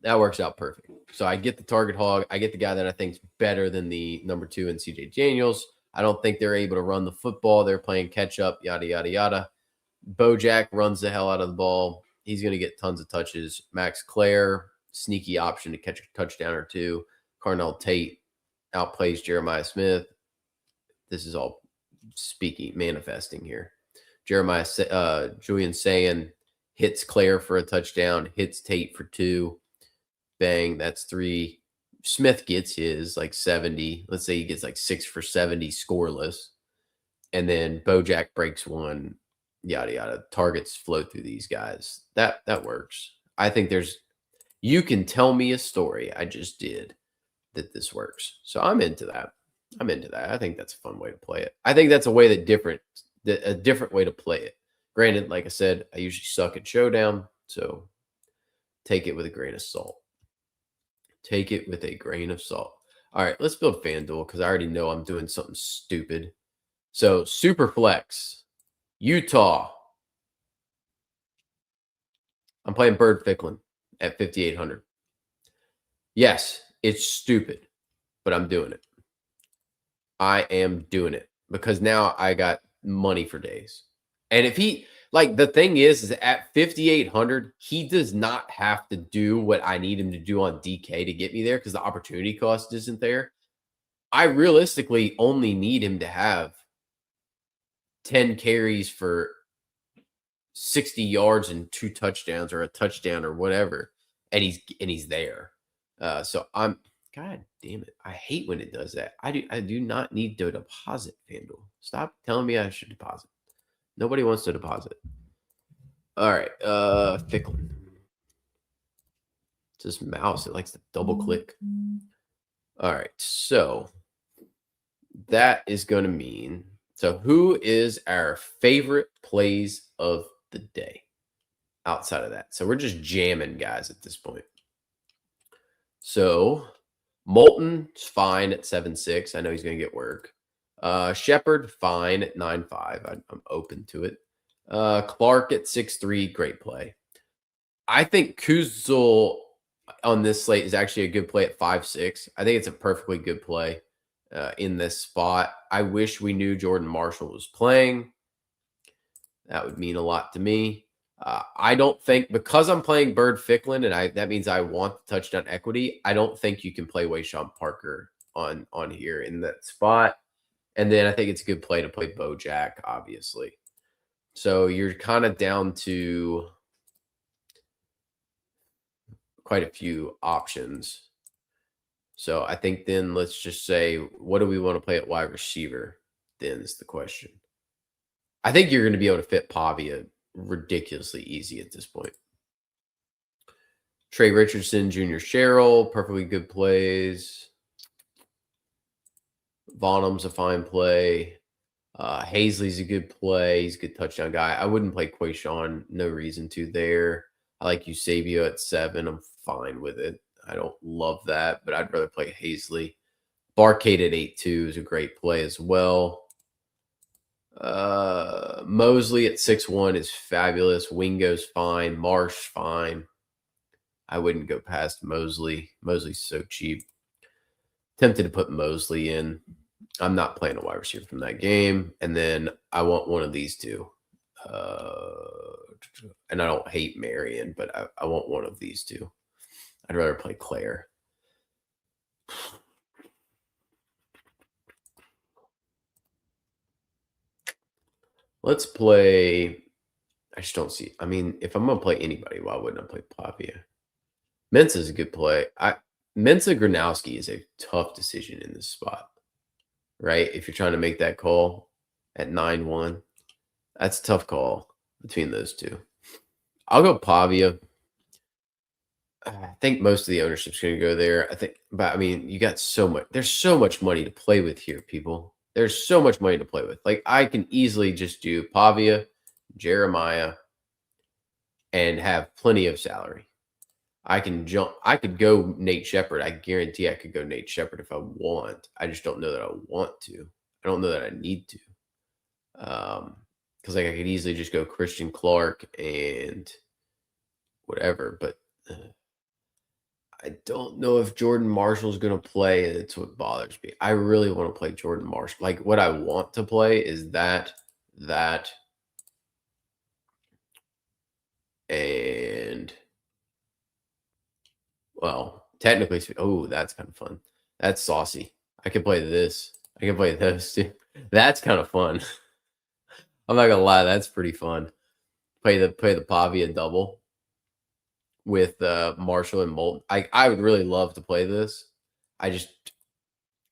That works out perfect. So I get the target hog. I get the guy that I think is better than the number 2 in CJ Daniels. I don't think they're able to run the football. They're playing catch up, yada, yada, yada. Bojack runs the hell out of the ball. He's going to get tons of touches. Max Clare, sneaky option to catch a touchdown or two. Carnell Tate outplays Jeremiah Smith. This is all manifesting here. Julian Saiyan hits Clare for a touchdown, hits Tate for 2. Bang, that's 3. Smith gets his like 70. Let's say he gets like 6 for 70 scoreless. And then Bojack breaks 1, yada yada. Targets flow through these guys. That works. I think you can tell me a story. I just did that this works. So I'm into that. I think that's a fun way to play it. I think that's a different way to play it. Granted, like I said, I usually suck at showdown, so take it with a grain of salt. All right, let's build FanDuel because I already know I'm doing something stupid. So Superflex, Utah. I'm playing Bird Ficklin at 5,800. Yes, it's stupid, but I'm doing it. I am doing it because now I got money for days. And if he, like, the thing is at 5,800, he does not have to do what I need him to do on DK to get me there because the opportunity cost isn't there. I realistically only need him to have 10 carries for 60 yards and 2 touchdowns or a touchdown or whatever. And he's there. So I'm, God damn it. I hate when it does that. I do not need to deposit, FanDuel. Stop telling me I should deposit. Nobody wants to deposit. All right. Ficklin. It's this mouse. It likes to double click. All right. So that is going to mean, so who is our favorite plays of the day outside of that? So we're just jamming guys at this point. So Moulton's fine at 7.6. I know he's going to get work. Shepard, fine at 9.5. I'm open to it. Clark at 6.3. Great play. I think Kuzul on this slate is actually a good play at 5.6. I think it's a perfectly good play in this spot. I wish we knew Jordan Marshall was playing. That would mean a lot to me. I don't think, because I'm playing Bird Ficklin, and that means I want the touchdown equity, I don't think you can play Wayshawn Parker on here in that spot. And then I think it's a good play to play Bojack, obviously. So you're kind of down to quite a few options. So I think then let's just say, what do we want to play at wide receiver? Then is the question. I think you're going to be able to fit Pavia ridiculously easy at this point. Trey Richardson, Junior Sherrill, perfectly good plays. Vonham's a fine play. Hazley's a good play. He's a good touchdown guy. I wouldn't play Quayshawn. No reason to there. I like Eusebio at 7. I'm fine with it. I don't love that, but I'd rather play Hazley. Barcade at 8-2 is a great play as well. Mosley at 6-1 is fabulous. Wingo's fine. Marsh fine. I wouldn't go past Mosley. Mosley's so cheap. Tempted to put Mosley in. I'm not playing a wide receiver from that game. And then I want one of these two. And I don't hate Marion, but I want one of these two. I'd rather play Claire. Let's play. I just don't see. I mean, if I'm going to play anybody, why wouldn't I play Pavia? Mensa is a good play. Mensa Gronowski is a tough decision in this spot, right? If you're trying to make that call at 9-1, that's a tough call between those two. I'll go Pavia. I think most of the ownership's going to go there. But I mean, you got so much. There's so much money to play with here, people. There's so much money to play with. Like I can easily just do Pavia, Jeremiah, and have plenty of salary. I can jump. I could go Nate Shepard. I guarantee I could go Nate Shepard if I want. I just don't know that I want to. I don't know that I need to. Because like I could easily just go Christian Clark and whatever, but I don't know if Jordan Marshall's going to play, and it's what bothers me. I really want to play Jordan Marshall. Like what I want to play is that, and well, technically, oh, that's kind of fun. That's saucy. I can play this. I can play those too. That's kind of fun. I'm not gonna lie, that's pretty fun. Play the Pavia double with Marshall and Moulton. I would really love to play this. I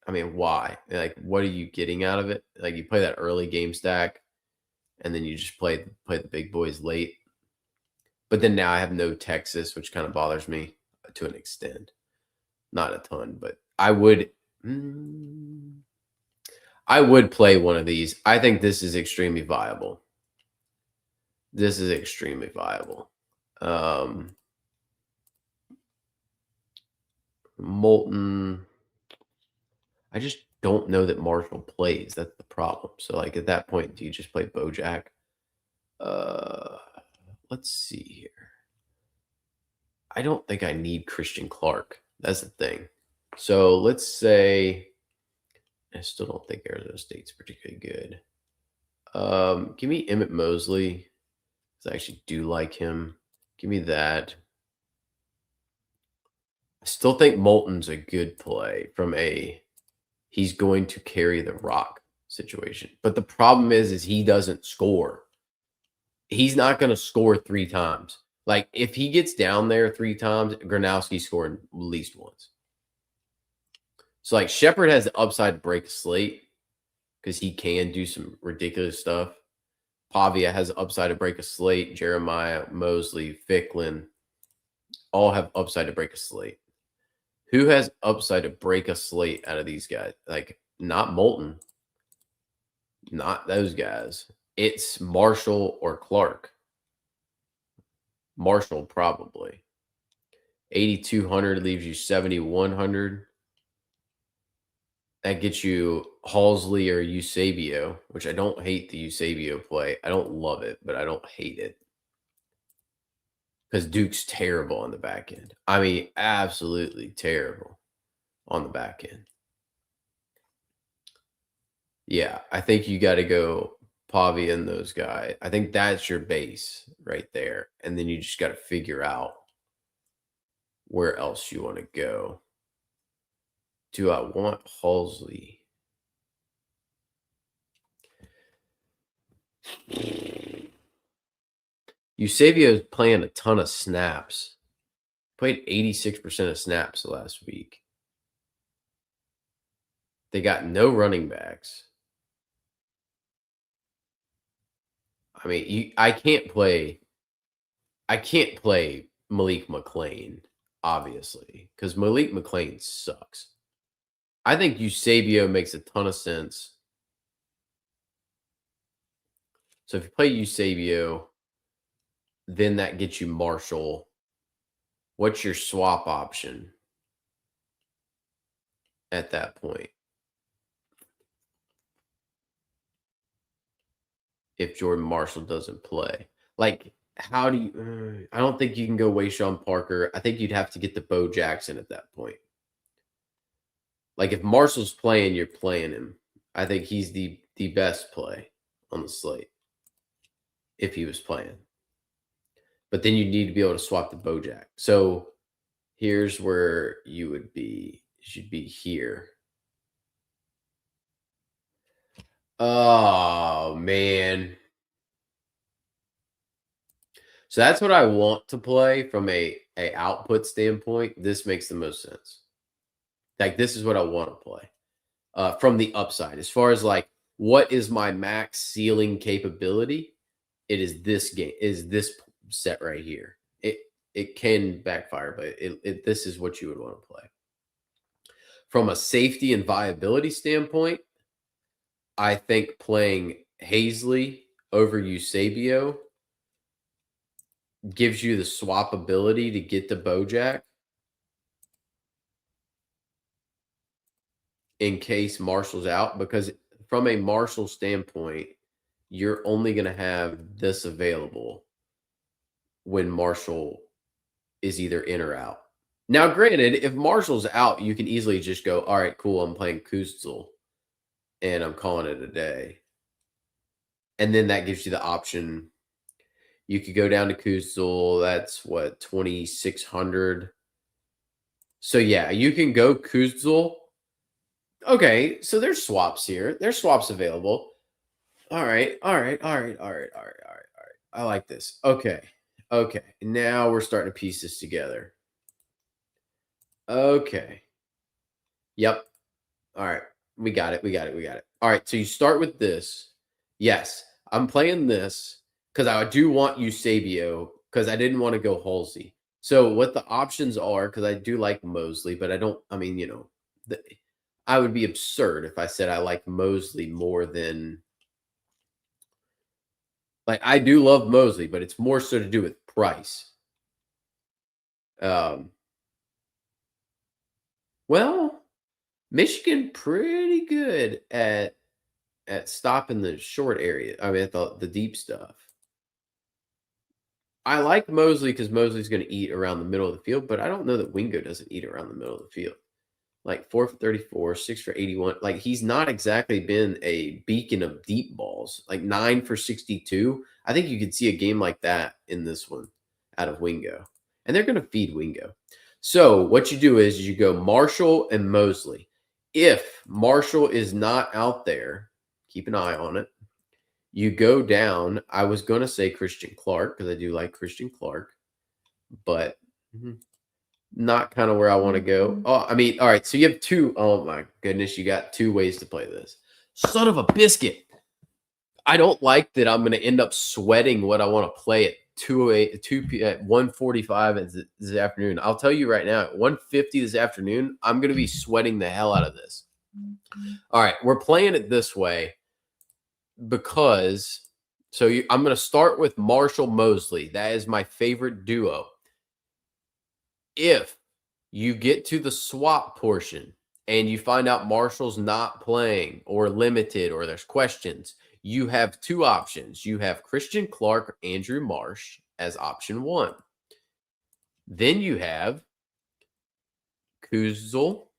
mean, why? Like, what are you getting out of it? Like, you play that early game stack, and then you just play the big boys late. But then now I have no Texas, which kind of bothers me to an extent. Not a ton, but I would play one of these. I think this is extremely viable. This is extremely viable. Moulton. I just don't know that Marshall plays. That's the problem. So, like, at that point, do you just play Bojack? Let's see here. I don't think I need Christian Clark. That's the thing. So let's say I still don't think Arizona State's particularly good. Give me Emmett Mosley, because I actually do like him. Give me that. I still think Moulton's a good play from he's going to carry the rock situation. But the problem is he doesn't score. He's not going to score 3 times. Like, if he gets down there 3 times, Gronowski scored at least once. So, like, Shepard has the upside to break a slate because he can do some ridiculous stuff. Pavia has the upside to break a slate. Jeremiah, Mosley, Ficklin all have upside to break a slate. Who has upside to break a slate out of these guys? Like, not Moulton. Not those guys. It's Marshall or Clark. Marshall, probably. 8,200 leaves you 7,100. That gets you Halsley or Eusebio, which I don't hate the Eusebio play. I don't love it, but I don't hate it. Because Duke's terrible on the back end. I mean, absolutely terrible on the back end. Yeah, I think you got to go Pavia and those guys. I think that's your base right there. And then you just got to figure out where else you want to go. Do I want Halsley? Eusebio is playing a ton of snaps. Played 86% of snaps last week. They got no running backs. I mean, I can't play Malik McClain, obviously, because Malik McClain sucks. I think Eusebio makes a ton of sense. So if you play Eusebio, then that gets you Marshall. What's your swap option at that point? If Jordan Marshall doesn't play, like, how do you? I don't think you can go Wayshawn Parker. I think you'd have to get the Bo Jackson at that point. Like, if Marshall's playing, you're playing him. I think he's the best play on the slate if he was playing. But then you need to be able to swap the Bojack. So here's where you would be. You should be here. Oh, man. So that's what I want to play from a output standpoint. This makes the most sense. Like, this is what I want to play from the upside. As far as like, what is my max ceiling capability? It is this game, is this set right here. It can backfire, but this is what you would want to play. From a safety and viability standpoint, I think playing Hazley over Eusebio gives you the swap ability to get the Bojack in case Marshall's out, because from a Marshall standpoint, you're only going to have this available when Marshall is either in or out. Now, granted, if Marshall's out, you can easily just go, all right, cool, I'm playing Kuzzel, and I'm calling it a day. And then that gives you the option. You could go down to Kuzzel. That's what, 2,600. So, yeah, you can go Kuzzel. Okay, so there's swaps here. There's swaps available. All right. I like this. Okay. Now we're starting to piece this together. Okay. Yep. All right. We got it. All right. So you start with this. Yes, I'm playing this because I do want Eusebio because I didn't want to go Halsey. So what the options are, because I do like Mosley, but I mean, I would be absurd if I said I like Mosley more than, like, I do love Mosley, but it's more so to do with price. Well, Michigan pretty good at stopping the short area. I mean, the deep stuff. I like Mosley because Mosley's going to eat around the middle of the field, but I don't know that Wingo doesn't eat around the middle of the field. Like 4 for 34, 6 for 81. Like, he's not exactly been a beacon of deep balls. Like 9 for 62. I think you could see a game like that in this one out of Wingo. And they're going to feed Wingo. So what you do is you go Marshall and Mosley. If Marshall is not out there, keep an eye on it. You go down. I was going to say Christian Clark because I do like Christian Clark, but not kind of where I want to go. Oh, I mean, all right. So you have two. Oh my goodness, you got two ways to play this. Son of a biscuit. I don't like that I'm going to end up sweating what I want to play at 1:45 this afternoon. I'll tell you right now, at 1:50 this afternoon, I'm going to be sweating the hell out of this. All right, we're playing it this way because I'm going to start with Marshall Mosley. That is my favorite duo. If you get to the swap portion and you find out Marshall's not playing or limited or there's questions, you have two options. You have Christian Clark or Andrew Marsh as option one. Then you have Kuzzel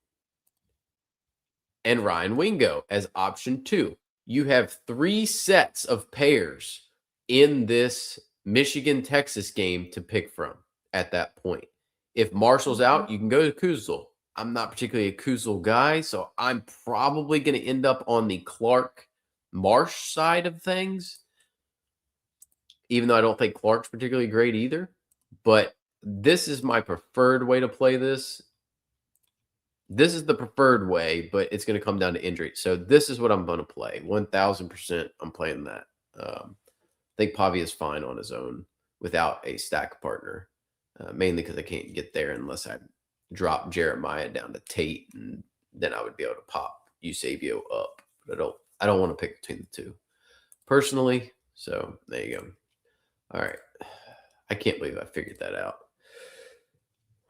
and Ryan Wingo as option two. You have three sets of pairs in this Michigan-Texas game to pick from at that point. If Marshall's out, you can go to Kuzzel. I'm not particularly a Kuzzel guy, so I'm probably going to end up on the Clark Marsh side of things, even though I don't think Clark's particularly great either. But this is my preferred way to play this. This is the preferred way, but it's going to come down to injury. So this is what I'm going to play. 1000% I'm playing that. I think Pavia is fine on his own without a stack partner, mainly because I can't get there unless I drop Jeremiah down to Tate, and then I would be able to pop Eusebio up. But I don't want to pick between the two personally. So there you go. All right. I can't believe I figured that out.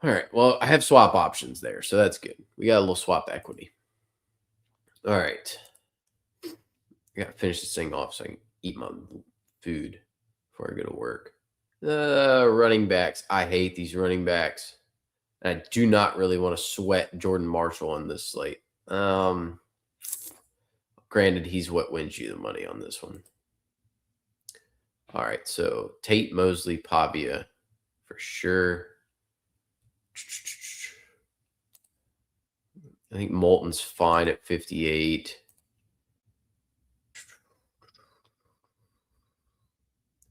All right. Well, I have swap options there, so that's good. We got a little swap equity. All right. I got to finish this thing off so I can eat my food before I go to work. Running backs. I hate these running backs. And I do not really want to sweat Jordan Marshall on this slate. Granted, he's what wins you the money on this one. All right, so Tate, Mosley, Pavia for sure. I think Moulton's fine at 58.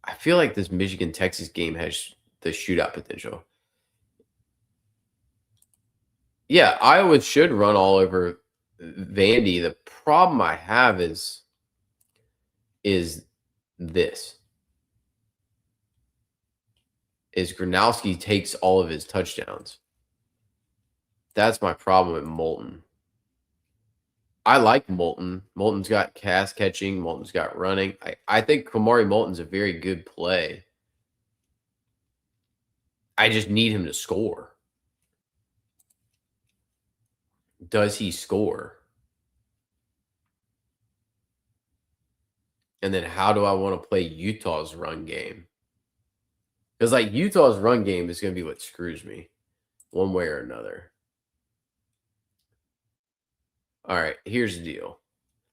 I feel like this Michigan-Texas game has the shootout potential. Yeah, Iowa should run all over Vandy. The problem I have is this. Is Gronowski takes all of his touchdowns. That's my problem with Moulton. I like Moulton. Moulton's got pass catching. Moulton's got running. I think Kamari Moulton's a very good play. I just need him to score. Does he score? And then how do I want to play Utah's run game? Because like Utah's run game is going to be what screws me one way or another. All right, here's the deal.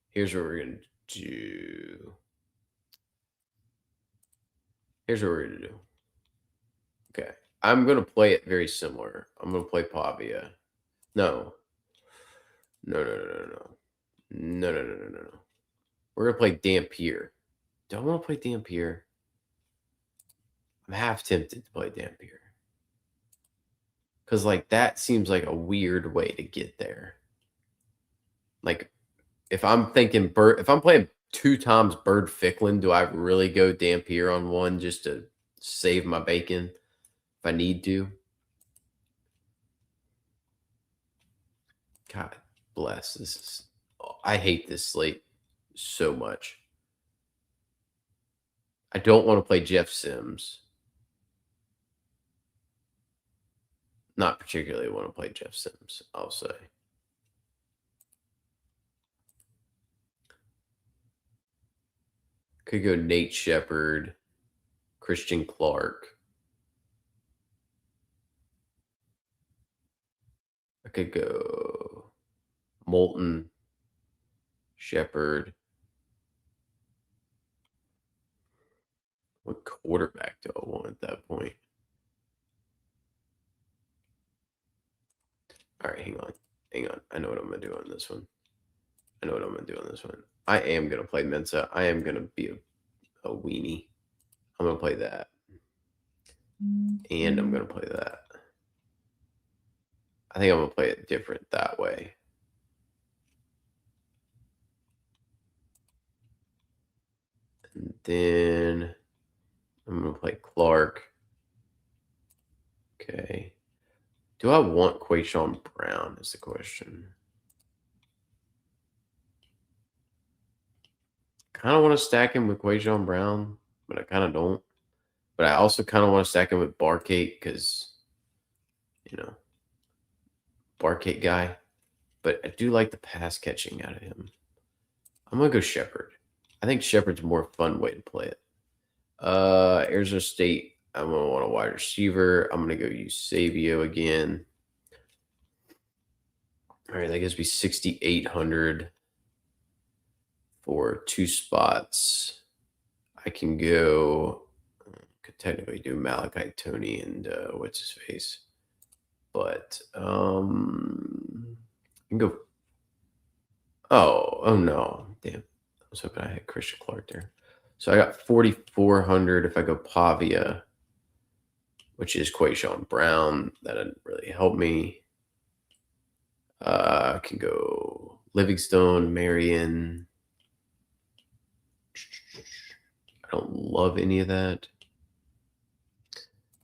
Here's what we're going to do. Here's what we're going to do. Okay. I'm going to play it very similar. I'm going to play Pavia. No. No. We're going to play Dampier. Do I want to play Dampier? I'm half tempted to play Dampier. Because, like, that seems like a weird way to get there. Like, if I'm thinking if I'm playing 2 times Bird Ficklin, do I really go Dampier on one just to save my bacon if I need to? God bless. I hate this slate so much. I don't want to play Jeff Sims. Not particularly want to play Jeff Sims, I'll say. Could go Nate Shepard, Christian Clark. I could go Moulton, Shepard. What quarterback do I want at that point? All right, hang on. I know what I'm going to do on this one. I am going to play Mensa. I am going to be a weenie. I'm going to play that. And I'm going to play that. I think I'm going to play it different that way. And then I'm going to play Clark. Okay. Do I want Quayshawn Brown is the question. Kind of want to stack him with Quayshawn Brown, but I kind of don't. But I also kind of want to stack him with Barcate because, you know, Barcate guy. But I do like the pass catching out of him. I'm going to go Shepard. I think Shepard's a more fun way to play it. Arizona State, I'm going to want a wide receiver. I'm going to go Eusebio again. All right, that gives me 6,800 for 2 spots. I can go, could technically do Malachi Tony and what's his face. But I can go. Oh no. Damn. I was hoping I had Christian Clark there. So I got 4,400 if I go Pavia, which is Quayshawn Brown. That didn't really help me. I can go Livingstone, Marion. I don't love any of that.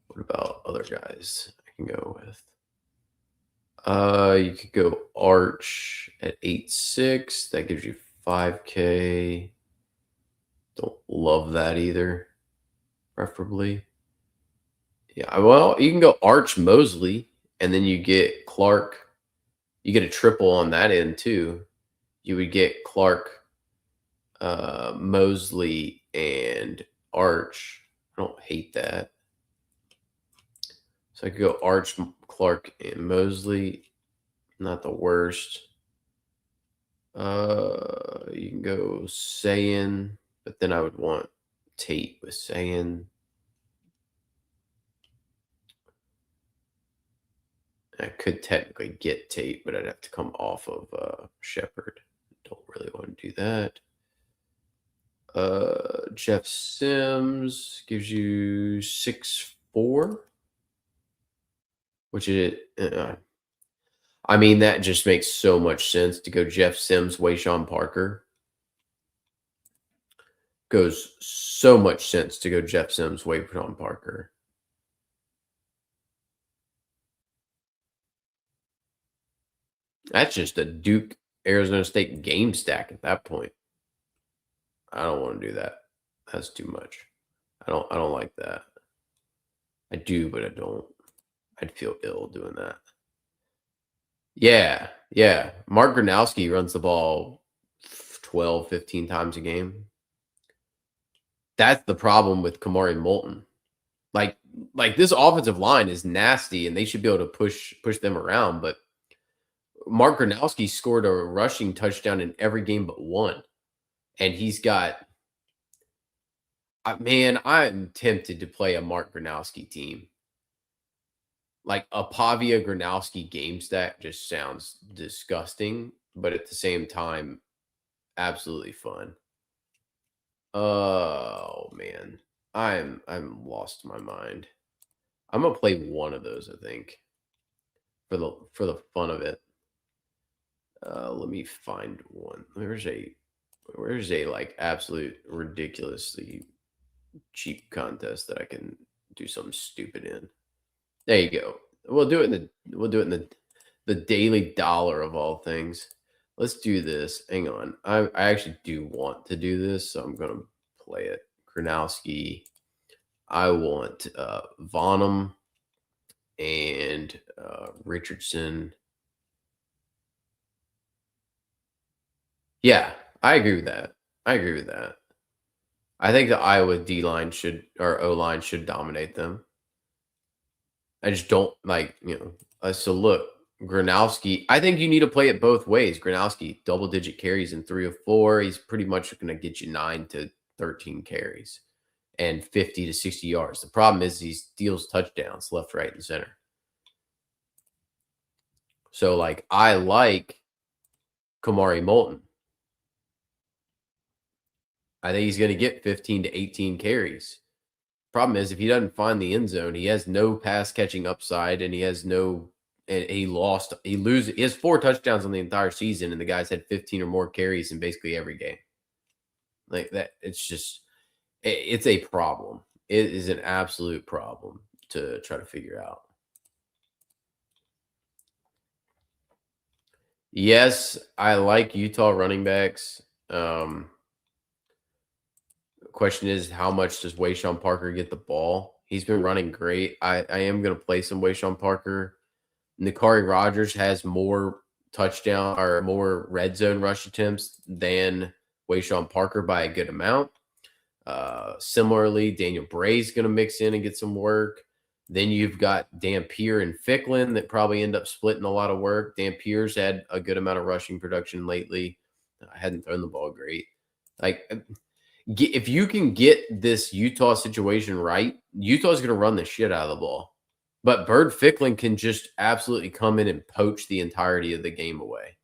What about other guys I can go with? You could go Arch at 8.6. That gives you 5K. Don't love that either, preferably. Yeah, well, you can go Arch Mosley, and then you get Clark. You get a triple on that end too. You would get Clark, Mosley, and Arch. I don't hate that. So I could go Arch, Clark, and Mosley. Not the worst. You can go Sayin, but then I would want Tate with Sayin. I could technically get Tate, but I'd have to come off of Shepard. Don't really want to do that. Jeff Sims gives you 6.4, which is I mean, that just makes so much sense to go Jeff Sims, Wayshawn Parker. Goes so much sense to go Jeff Sims, Wayshawn Parker. That's just a Duke Arizona State game stack at that point. I don't want to do that. That's too much. I don't like that. I do, but I don't. I'd feel ill doing that. Yeah, yeah. Mark Gronowski runs the ball 12, 15 times a game. That's the problem with Kamari Moulton. Like this offensive line is nasty, and they should be able to push them around. But Mark Gronowski scored a rushing touchdown in every game but one, and he's got. Man, I'm tempted to play a Mark Gronowski team. Like a Pavia Gronowski game stack just sounds disgusting, but at the same time, absolutely fun. Oh man, I'm lost my mind. I'm gonna play one of those, I think, for the fun of it. Let me find one. Where's a like absolute ridiculously cheap contest that I can do something stupid in. There you go. We'll do it in the daily dollar of all things. Let's do this. Hang on. I actually do want to do this, so I'm gonna play it. Gronowski. I want Vonham and Richardson. Yeah, I agree with that. I agree with that. I think the Iowa D line should or O line should dominate them. I just don't like, so look, Gronowski, I think you need to play it both ways. Gronowski, double digit carries in 3 of 4. He's pretty much going to get you 9 to 13 carries and 50 to 60 yards. The problem is he steals touchdowns left, right, and center. So, like, I like Kamari Moulton. I think he's going to get 15 to 18 carries. Problem is, if he doesn't find the end zone, he has no pass catching upside, and he has no. And he has 4 touchdowns on the entire season, and the guy's had 15 or more carries in basically every game. Like that, it's a problem. It is an absolute problem to try to figure out. Yes, I like Utah running backs. Question is, how much does Wayshawn Parker get the ball? He's been running great. I am going to play some Wayshawn Parker. Nikari Rogers has more touchdown or more red zone rush attempts than Wayshawn Parker by a good amount. Similarly, Daniel Bray's going to mix in and get some work. Then you've got Dampier and Ficklin that probably end up splitting a lot of work. Dampier's had a good amount of rushing production lately. I hadn't thrown the ball great. Like, if you can get this Utah situation right, Utah's going to run the shit out of the ball. But Bird Ficklin can just absolutely come in and poach the entirety of the game away.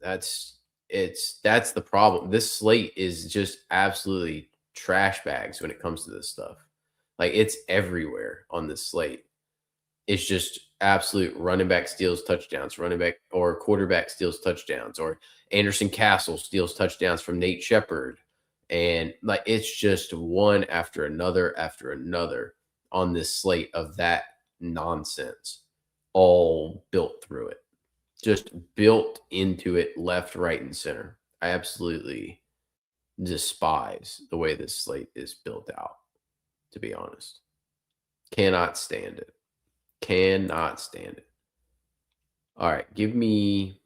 That's the problem. This slate is just absolutely trash bags when it comes to this stuff. Like, it's everywhere on this slate. It's just absolute running back steals touchdowns, running back or quarterback steals touchdowns, or Anderson Castle steals touchdowns from Nate Shepard. And like it's just one after another on this slate of that nonsense, all built through it, just built into it left, right, and center. I absolutely despise the way this slate is built out, to be honest. Cannot stand it. Cannot stand it. All right, give me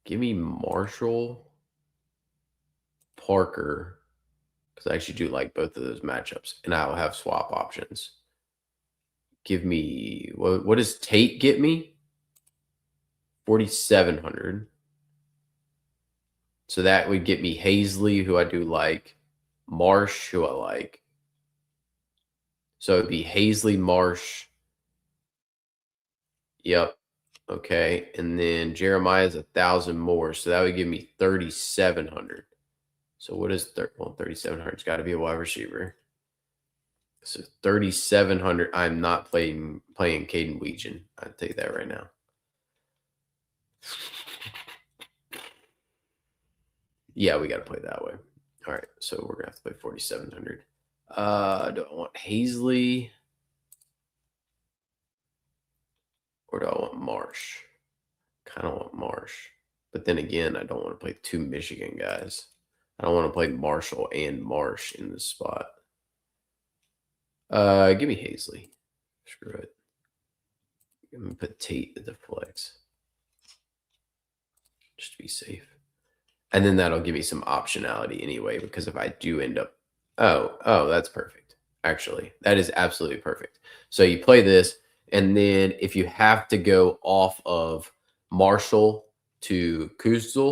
Marshall, Parker, because I actually do like both of those matchups, and I'll have swap options. Give me what does Tate get me? 4,700. So that would get me Hazley, who I do like, Marsh, who I like. So it'd be Hazley, Marsh. Yep. Okay. And then Jeremiah's 1,000 more. So that would give me 3,700. So what is 3,700? It's got to be a wide receiver. So 3,700. I'm not playing Caden Weegan. I'll tell you that right now. Yeah, we got to play that way. All right. So we're going to have to play 4,700. Do I want Hazley? Or do I want Marsh? Kind of want Marsh. But then again, I don't want to play two Michigan guys. I don't want to play Marshall and Marsh in this spot. Give me Hazley. Screw it. I'm going to put Tate at the flex. Just to be safe. And then that'll give me some optionality anyway, because if I do end up... Oh, that's perfect. Actually, that is absolutely perfect. So you play this, and then if you have to go off of Marshall to Kuzal,